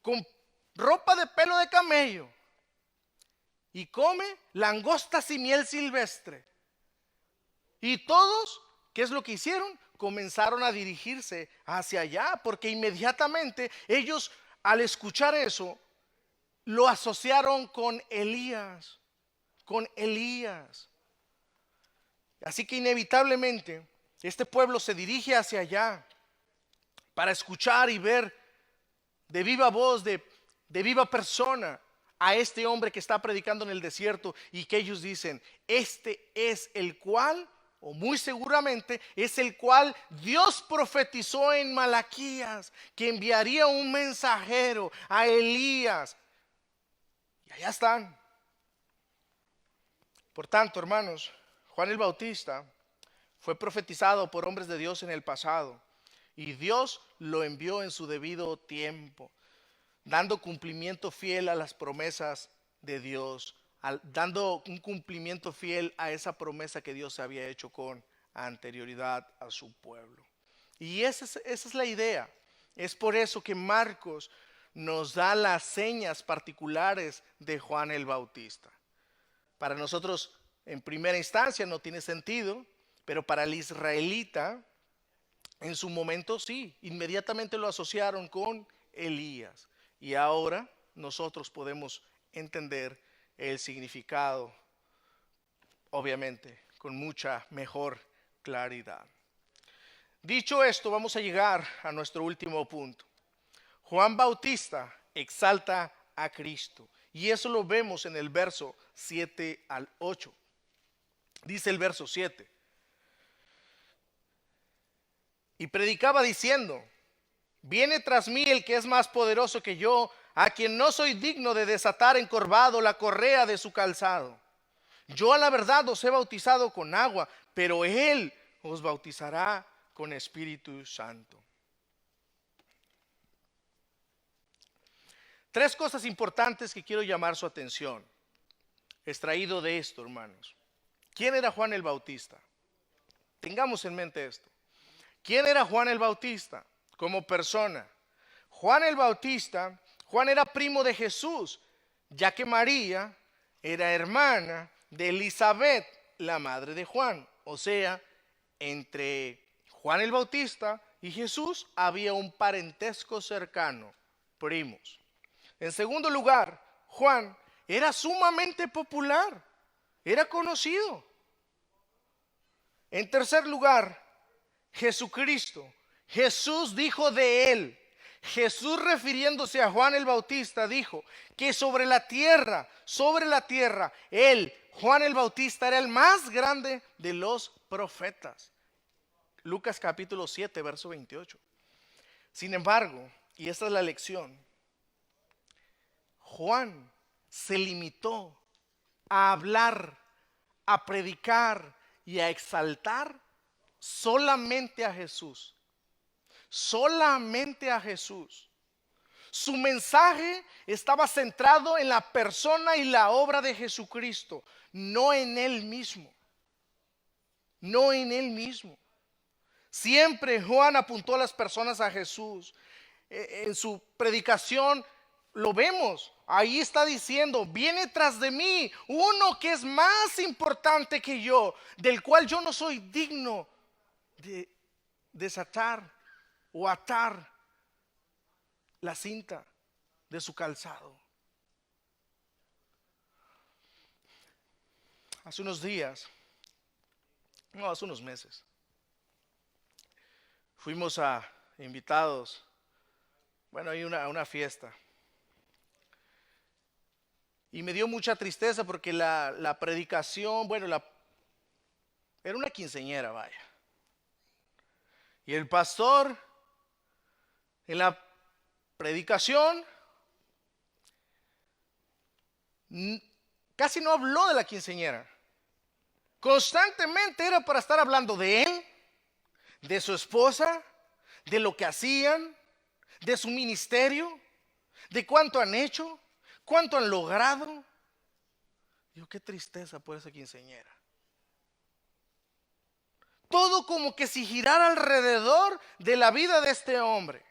con ropa de pelo de camello. Y come langostas y miel silvestre. Y todos, ¿qué es lo que hicieron? Comenzaron a dirigirse hacia allá, porque inmediatamente ellos, al escuchar eso, lo asociaron con Elías, con Elías. Así que inevitablemente este pueblo se dirige hacia allá para escuchar y ver de viva voz, de viva persona, a este hombre que está predicando en el desierto, y que ellos dicen, este es el cual, o muy seguramente es el cual Dios profetizó en Malaquías, que enviaría un mensajero a Elías. Y allá están. Por tanto, hermanos, Juan el Bautista fue profetizado por hombres de Dios en el pasado, y Dios lo envió en su debido tiempo, dando cumplimiento fiel a las promesas de Dios, dando un cumplimiento fiel a esa promesa que Dios había hecho con anterioridad a su pueblo. Y esa es la idea. Es por eso que Marcos nos da las señas particulares de Juan el Bautista. Para nosotros, en primera instancia, no tiene sentido, pero para el israelita, en su momento sí, inmediatamente lo asociaron con Elías. Y ahora nosotros podemos entender el significado, obviamente, con mucha mejor claridad. Dicho esto, vamos a llegar a nuestro último punto. Juan Bautista exalta a Cristo. Y eso lo vemos en el verso 7 al 8. Dice el verso 7. Y predicaba diciendo: viene tras mí el que es más poderoso que yo, a quien no soy digno de desatar encorvado la correa de su calzado. Yo a la verdad os he bautizado con agua, pero él os bautizará con Espíritu Santo. Tres cosas importantes que quiero llamar su atención, extraído de esto, hermanos. ¿Quién era Juan el Bautista? Tengamos en mente esto. ¿Quién era Juan el Bautista como persona? Juan era primo de Jesús, ya que María era hermana de Elizabeth, la madre de Juan. O sea, entre Juan el Bautista y Jesús había un parentesco cercano, primos. En segundo lugar, Juan era sumamente popular, era conocido. En tercer lugar, Jesucristo. Jesús dijo de él, Jesús refiriéndose a Juan el Bautista, dijo que sobre la tierra, él, Juan el Bautista, era el más grande de los profetas. Lucas capítulo 7, verso 28. Sin embargo, y esta es la lección, Juan se limitó a hablar, a predicar y a exaltar solamente a Jesús. Solamente a Jesús. Su mensaje estaba centrado en la persona y la obra de Jesucristo, no en él mismo. No en él mismo. Siempre Juan apuntó a las personas a Jesús. En su predicación lo vemos. Ahí está diciendo: viene tras de mí uno que es más importante que yo, del cual yo no soy digno de desatar o atar la cinta de su calzado. Hace unos meses, fuimos invitados, a una fiesta. Y me dio mucha tristeza porque la predicación, era una quinceañera, vaya. Y el pastor, en la predicación, casi no habló de la quinceañera. Constantemente era para estar hablando de él, de su esposa, de lo que hacían, de su ministerio, de cuánto han hecho, cuánto han logrado. Digo, qué tristeza por esa quinceañera. Todo como que si girara alrededor de la vida de este hombre.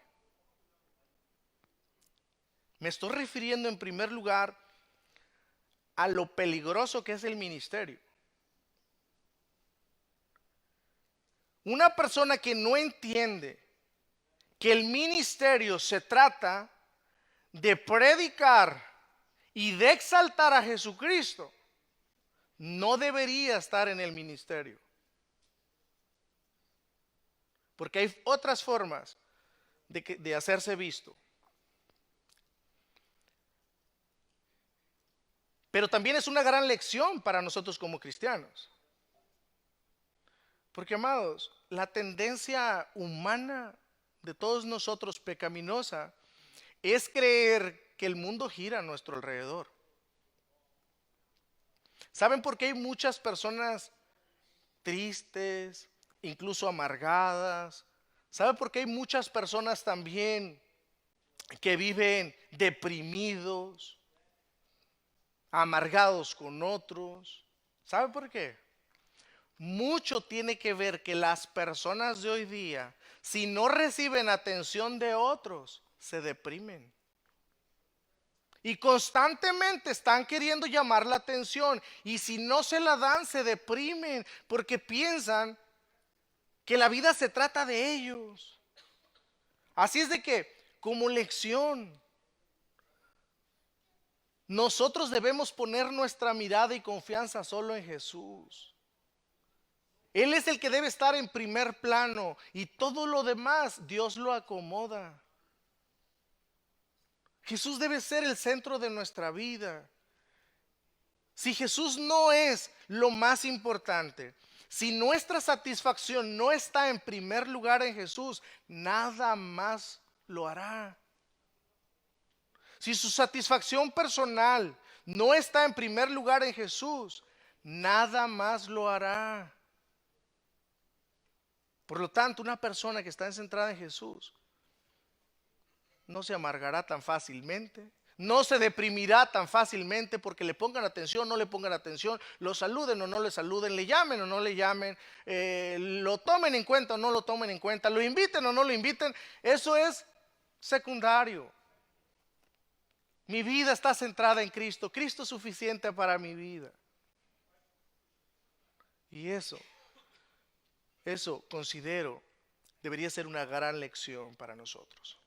Me estoy refiriendo en primer lugar a lo peligroso que es el ministerio. Una persona que no entiende que el ministerio se trata de predicar y de exaltar a Jesucristo, no debería estar en el ministerio. Porque hay otras formas de hacerse visto. Pero también es una gran lección para nosotros como cristianos. Porque, amados, la tendencia humana de todos nosotros pecaminosa es creer que el mundo gira a nuestro alrededor. ¿Saben por qué hay muchas personas tristes, incluso amargadas? ¿Saben por qué hay muchas personas también que viven deprimidos, amargados con otros? ¿Saben por qué? Mucho tiene que ver que las personas de hoy día, si no reciben atención de otros, se deprimen. Y constantemente están queriendo llamar la atención. Y si no se la dan, se deprimen porque piensan que la vida se trata de ellos. Así es de que, como lección, nosotros debemos poner nuestra mirada y confianza solo en Jesús. Él es el que debe estar en primer plano y todo lo demás Dios lo acomoda. Jesús debe ser el centro de nuestra vida. Si Jesús no es lo más importante, si nuestra satisfacción no está en primer lugar en Jesús, nada más lo hará. Si su satisfacción personal no está en primer lugar en Jesús, nada más lo hará. Por lo tanto, una persona que está centrada en Jesús no se amargará tan fácilmente, no se deprimirá tan fácilmente porque le pongan atención, no le pongan atención, lo saluden o no le saluden, le llamen o no le llamen, lo tomen en cuenta o no lo tomen en cuenta, lo inviten o no lo inviten. Eso es secundario. Mi vida está centrada en Cristo. Cristo es suficiente para mi vida. Y eso considero debería ser una gran lección para nosotros.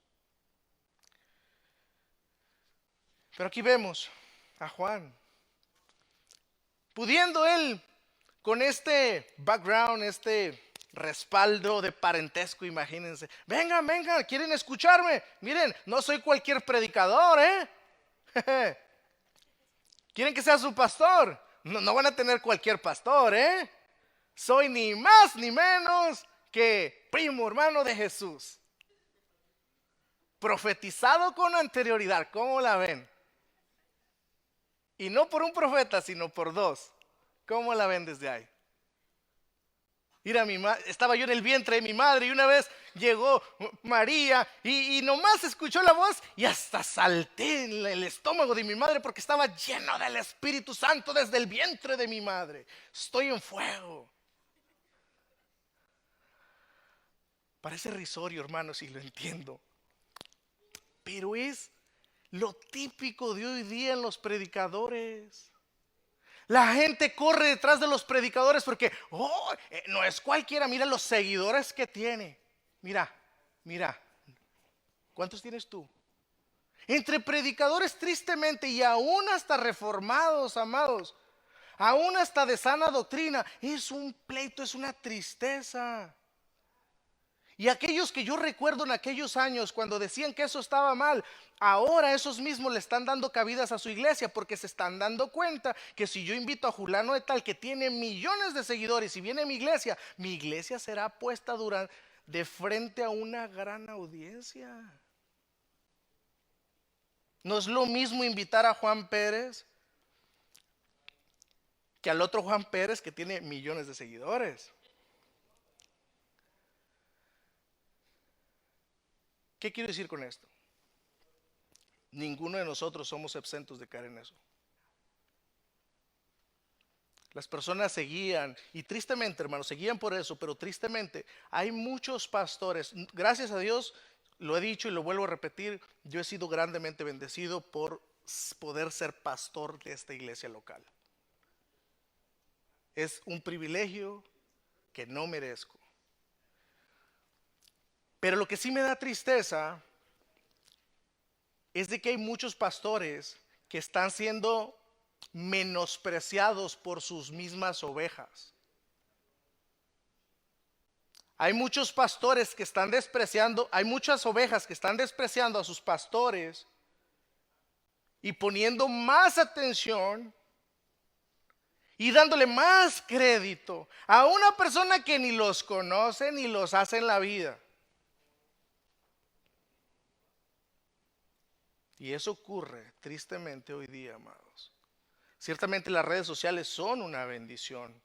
Pero aquí vemos a Juan, pudiendo él con este background, este respaldo de parentesco, imagínense, vengan, quieren escucharme, miren, no soy cualquier predicador, quieren que sea su pastor, no van a tener cualquier pastor, soy ni más ni menos que primo hermano de Jesús, profetizado con anterioridad. ¿Cómo la ven? Y no por un profeta, sino por dos. ¿Cómo la ven desde ahí? Mira, estaba yo en el vientre de mi madre y una vez llegó María y nomás escuchó la voz y hasta salté en el estómago de mi madre porque estaba lleno del Espíritu Santo desde el vientre de mi madre. Estoy en fuego. Parece risorio, hermanos, y lo entiendo. Pero es lo típico de hoy día en los predicadores. La gente corre detrás de los predicadores porque no es cualquiera. Mira los seguidores que tiene. Mira, ¿cuántos tienes tú? Entre predicadores, tristemente, y aún hasta reformados, amados, aún hasta de sana doctrina, es un pleito, es una tristeza. Y aquellos que yo recuerdo en aquellos años cuando decían que eso estaba mal, ahora esos mismos le están dando cabidas a su iglesia porque se están dando cuenta que si yo invito a Julano de tal que tiene millones de seguidores y viene a mi iglesia será puesta de frente a una gran audiencia. No es lo mismo invitar a Juan Pérez que al otro Juan Pérez que tiene millones de seguidores. ¿Qué quiero decir con esto? Ninguno de nosotros somos exentos de caer en eso. Las personas seguían, y tristemente, hermanos, seguían por eso, pero tristemente hay muchos pastores. Gracias a Dios, lo he dicho y lo vuelvo a repetir, yo he sido grandemente bendecido por poder ser pastor de esta iglesia local. Es un privilegio que no merezco. Pero lo que sí me da tristeza es de que hay muchos pastores que están siendo menospreciados por sus mismas ovejas. Hay muchos pastores que están despreciando, hay muchas ovejas que están despreciando a sus pastores y poniendo más atención y dándole más crédito a una persona que ni los conoce ni los hace en la vida. Y eso ocurre tristemente hoy día, amados. Ciertamente las redes sociales son una bendición.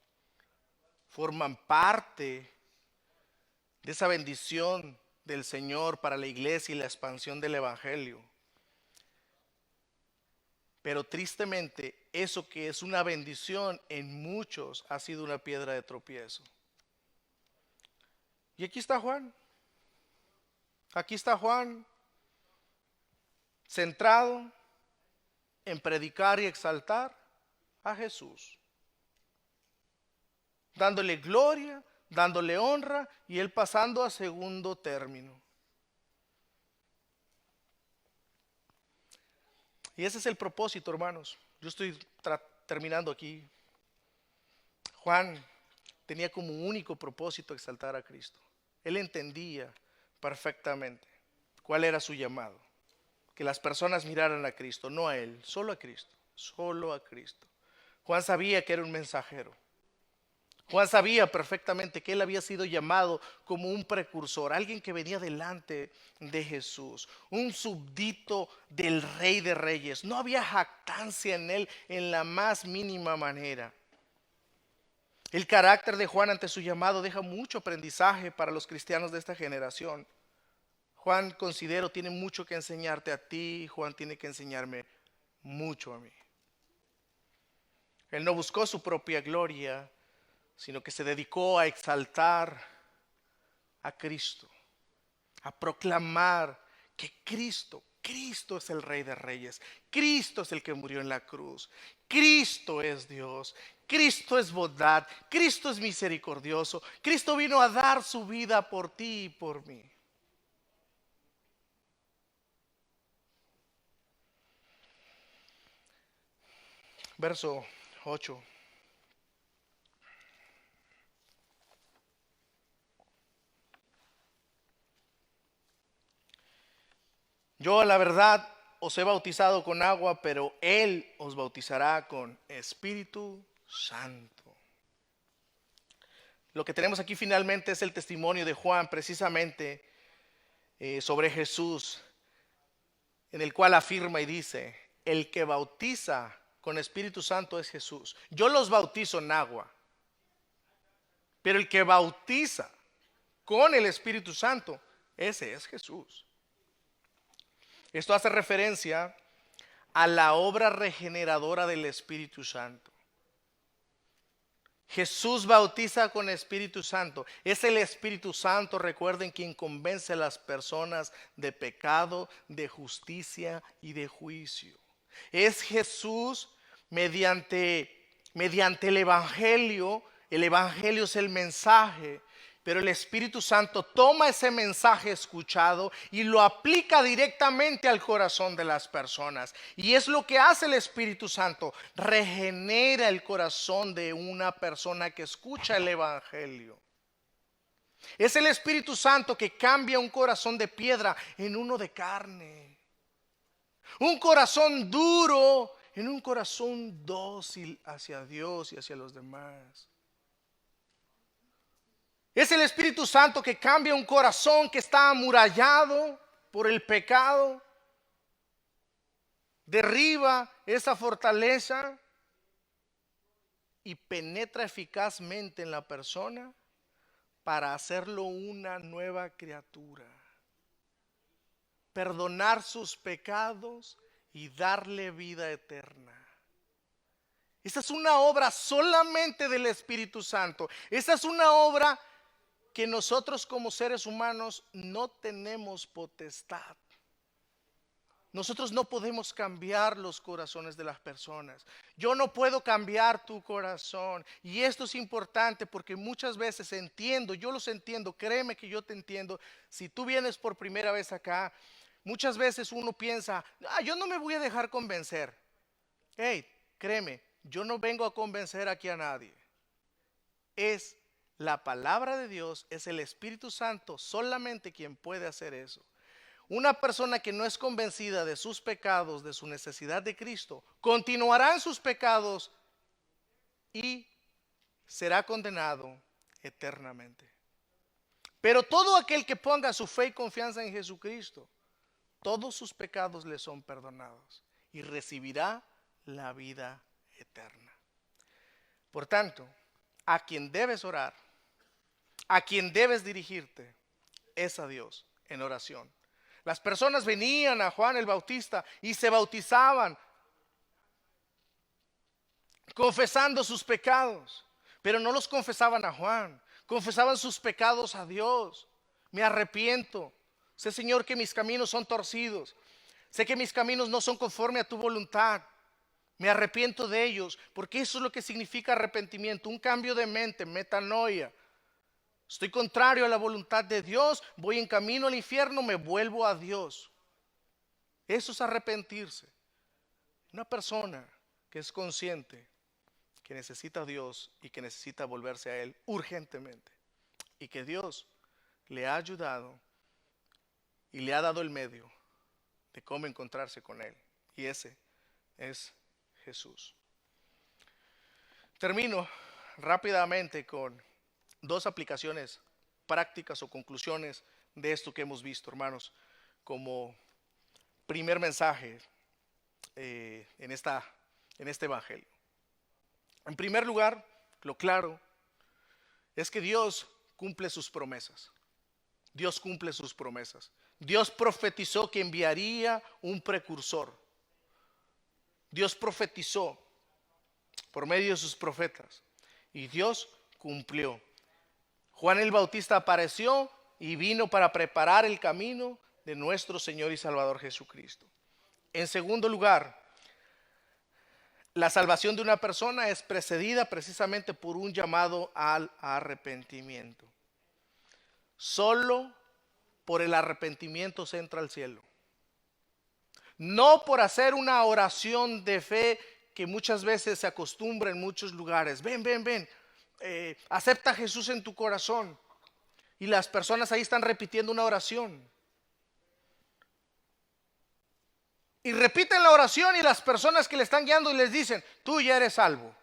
Forman parte de esa bendición del Señor para la iglesia y la expansión del Evangelio. Pero tristemente, eso que es una bendición en muchos ha sido una piedra de tropiezo. Y aquí está Juan. Aquí está Juan, centrado en predicar y exaltar a Jesús, dándole gloria, dándole honra y él pasando a segundo término. Y ese es el propósito, hermanos. Yo estoy terminando aquí. Juan tenía como único propósito exaltar a Cristo. Él entendía perfectamente cuál era su llamado. Que las personas miraran a Cristo, no a Él, solo a Cristo, solo a Cristo. Juan sabía que era un mensajero. Juan sabía perfectamente que él había sido llamado como un precursor, alguien que venía delante de Jesús, un súbdito del Rey de Reyes. No había jactancia en él en la más mínima manera. El carácter de Juan ante su llamado deja mucho aprendizaje para los cristianos de esta generación. Juan, considero, tiene mucho que enseñarte a ti. Juan tiene que enseñarme mucho a mí. Él no buscó su propia gloria, sino que se dedicó a exaltar a Cristo, a proclamar que Cristo es el Rey de Reyes, Cristo es el que murió en la cruz, Cristo es Dios, Cristo es bondad, Cristo es misericordioso, Cristo vino a dar su vida por ti y por mí. Verso 8. Yo, la verdad, os he bautizado con agua, pero Él os bautizará con Espíritu Santo. Lo que tenemos aquí finalmente es el testimonio de Juan, precisamente sobre Jesús, en el cual afirma y dice: el que bautiza con Espíritu Santo es Jesús. Yo los bautizo en agua, pero el que bautiza con el Espíritu Santo, ese es Jesús. Esto hace referencia a la obra regeneradora del Espíritu Santo. Jesús bautiza con Espíritu Santo. Es el Espíritu Santo, recuerden, quien convence a las personas de pecado, de justicia y de juicio. Es Jesús mediante el Evangelio. El Evangelio es el mensaje, pero el Espíritu Santo toma ese mensaje escuchado y lo aplica directamente al corazón de las personas. Y es lo que hace el Espíritu Santo: regenera el corazón de una persona que escucha el Evangelio. Es el Espíritu Santo que cambia un corazón de piedra en uno de carne, un corazón duro en un corazón dócil hacia Dios y hacia los demás. Es el Espíritu Santo que cambia un corazón que está amurallado por el pecado. Derriba esa fortaleza y penetra eficazmente en la persona para hacerlo una nueva criatura. Perdonar sus pecados y darle vida eterna. Esta es una obra solamente del Espíritu Santo. Esta es una obra que nosotros como seres humanos no tenemos potestad. Nosotros no podemos cambiar los corazones de las personas. Yo no puedo cambiar tu corazón. Y esto es importante porque muchas veces entiendo, yo los entiendo, créeme que yo te entiendo. Si tú vienes por primera vez acá, muchas veces uno piensa: yo no me voy a dejar convencer. Hey, créeme, yo no vengo a convencer aquí a nadie. Es la palabra de Dios, es el Espíritu Santo solamente quien puede hacer eso. Una persona que no es convencida de sus pecados, de su necesidad de Cristo, continuará en sus pecados y será condenado eternamente. Pero todo aquel que ponga su fe y confianza en Jesucristo, todos sus pecados le son perdonados y recibirá la vida eterna. Por tanto, a quien debes orar, a quien debes dirigirte, es a Dios en oración. Las personas venían a Juan el Bautista y se bautizaban confesando sus pecados, pero no los confesaban a Juan, confesaban sus pecados a Dios. Me arrepiento, sé, Señor, que mis caminos son torcidos, sé que mis caminos no son conforme a tu voluntad. Me arrepiento de ellos, porque eso es lo que significa arrepentimiento, un cambio de mente, metanoia. Estoy contrario a la voluntad de Dios, voy en camino al infierno, me vuelvo a Dios. Eso es arrepentirse. Una persona que es consciente que necesita a Dios y que necesita volverse a Él urgentemente. Y que Dios le ha ayudado y le ha dado el medio de cómo encontrarse con Él. Y ese es Jesús. Termino rápidamente con dos aplicaciones prácticas o conclusiones de esto que hemos visto, hermanos, como primer mensaje en este evangelio. En primer lugar, lo claro es que Dios cumple sus promesas. Dios cumple sus promesas. Dios profetizó que enviaría un precursor. Dios profetizó por medio de sus profetas y Dios cumplió. Juan el Bautista apareció y vino para preparar el camino de nuestro Señor y Salvador Jesucristo. En segundo lugar, la salvación de una persona es precedida precisamente por un llamado al arrepentimiento. Solo por el arrepentimiento se entra al cielo. No por hacer una oración de fe que muchas veces se acostumbra en muchos lugares. Ven, acepta a Jesús en tu corazón. Y las personas ahí están repitiendo una oración. Y repiten la oración y las personas que le están guiando les dicen, tú ya eres salvo.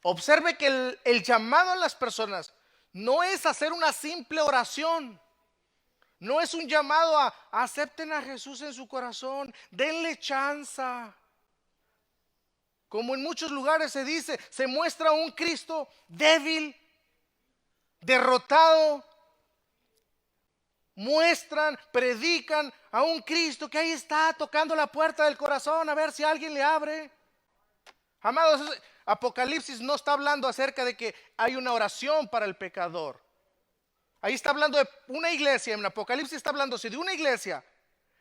Observe que el llamado a las personas no es hacer una simple oración. No es un llamado a acepten a Jesús en su corazón, denle chance. Como en muchos lugares se dice, se muestra un Cristo débil, derrotado. Muestran, predican a un Cristo que ahí está tocando la puerta del corazón a ver si alguien le abre. Amados, Apocalipsis no está hablando acerca de que hay una oración para el pecador. Ahí está hablando de una iglesia, en Apocalipsis está hablando de una iglesia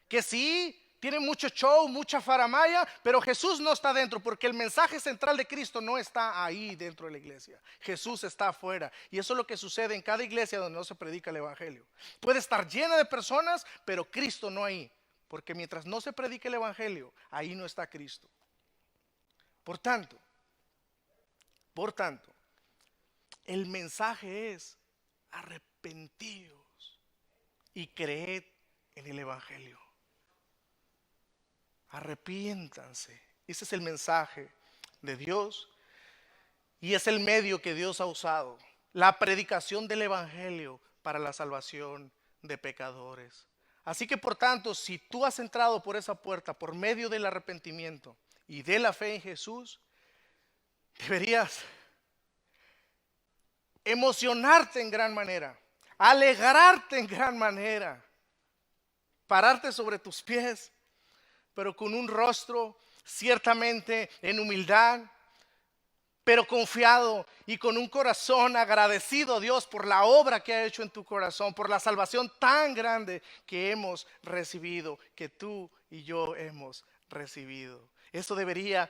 que sí tiene mucho show, mucha faramaya, pero Jesús no está dentro porque el mensaje central de Cristo no está ahí dentro de la iglesia. Jesús está afuera y eso es lo que sucede en cada iglesia donde no se predica el evangelio. Puede estar llena de personas, pero Cristo no ahí, porque mientras no se predique el evangelio, ahí no está Cristo. Por tanto, el mensaje es arrepentíos y creed en el evangelio. Arrepiéntanse. Ese es el mensaje de Dios y es el medio que Dios ha usado, la predicación del evangelio para la salvación de pecadores. Así que por tanto, si tú has entrado por esa puerta por medio del arrepentimiento y de la fe en Jesús, deberías emocionarte en gran manera, alegrarte en gran manera, pararte sobre tus pies, pero con un rostro ciertamente en humildad, pero confiado y con un corazón agradecido a Dios por la obra que ha hecho en tu corazón, por la salvación tan grande que hemos recibido, que tú y yo hemos recibido. Esto debería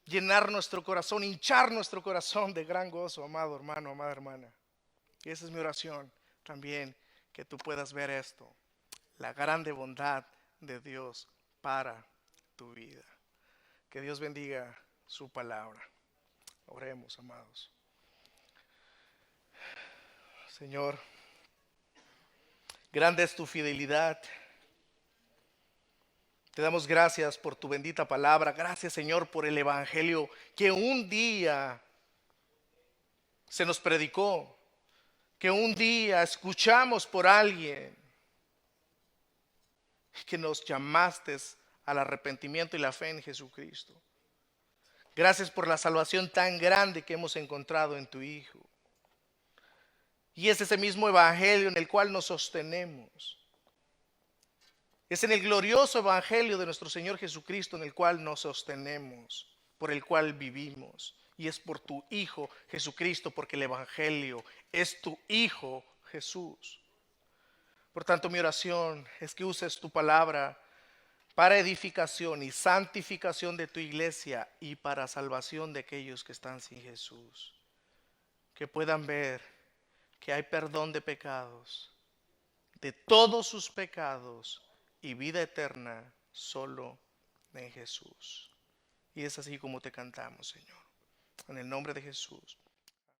llenar nuestro corazón, hinchar nuestro corazón de gran gozo, amado hermano, amada hermana. Y esa es mi oración también, que tú puedas ver esto, la grande bondad de Dios para tu vida. Que Dios bendiga su palabra. Oremos, amados. Señor, grande es tu fidelidad. Te damos gracias por tu bendita palabra. Gracias, Señor, por el evangelio que un día se nos predicó, que un día escuchamos por alguien, que nos llamaste al arrepentimiento y la fe en Jesucristo. Gracias por la salvación tan grande que hemos encontrado en tu Hijo. Y es ese mismo evangelio en el cual nos sostenemos. Es en el glorioso evangelio de nuestro Señor Jesucristo en el cual nos sostenemos, por el cual vivimos. Y es por tu Hijo Jesucristo, porque el evangelio es tu Hijo Jesús. Por tanto, mi oración es que uses tu palabra para edificación y santificación de tu iglesia y para salvación de aquellos que están sin Jesús. Que puedan ver que hay perdón de pecados, de todos sus pecados, y vida eterna solo en Jesús. Y es así como te cantamos, Señor. En el nombre de Jesús.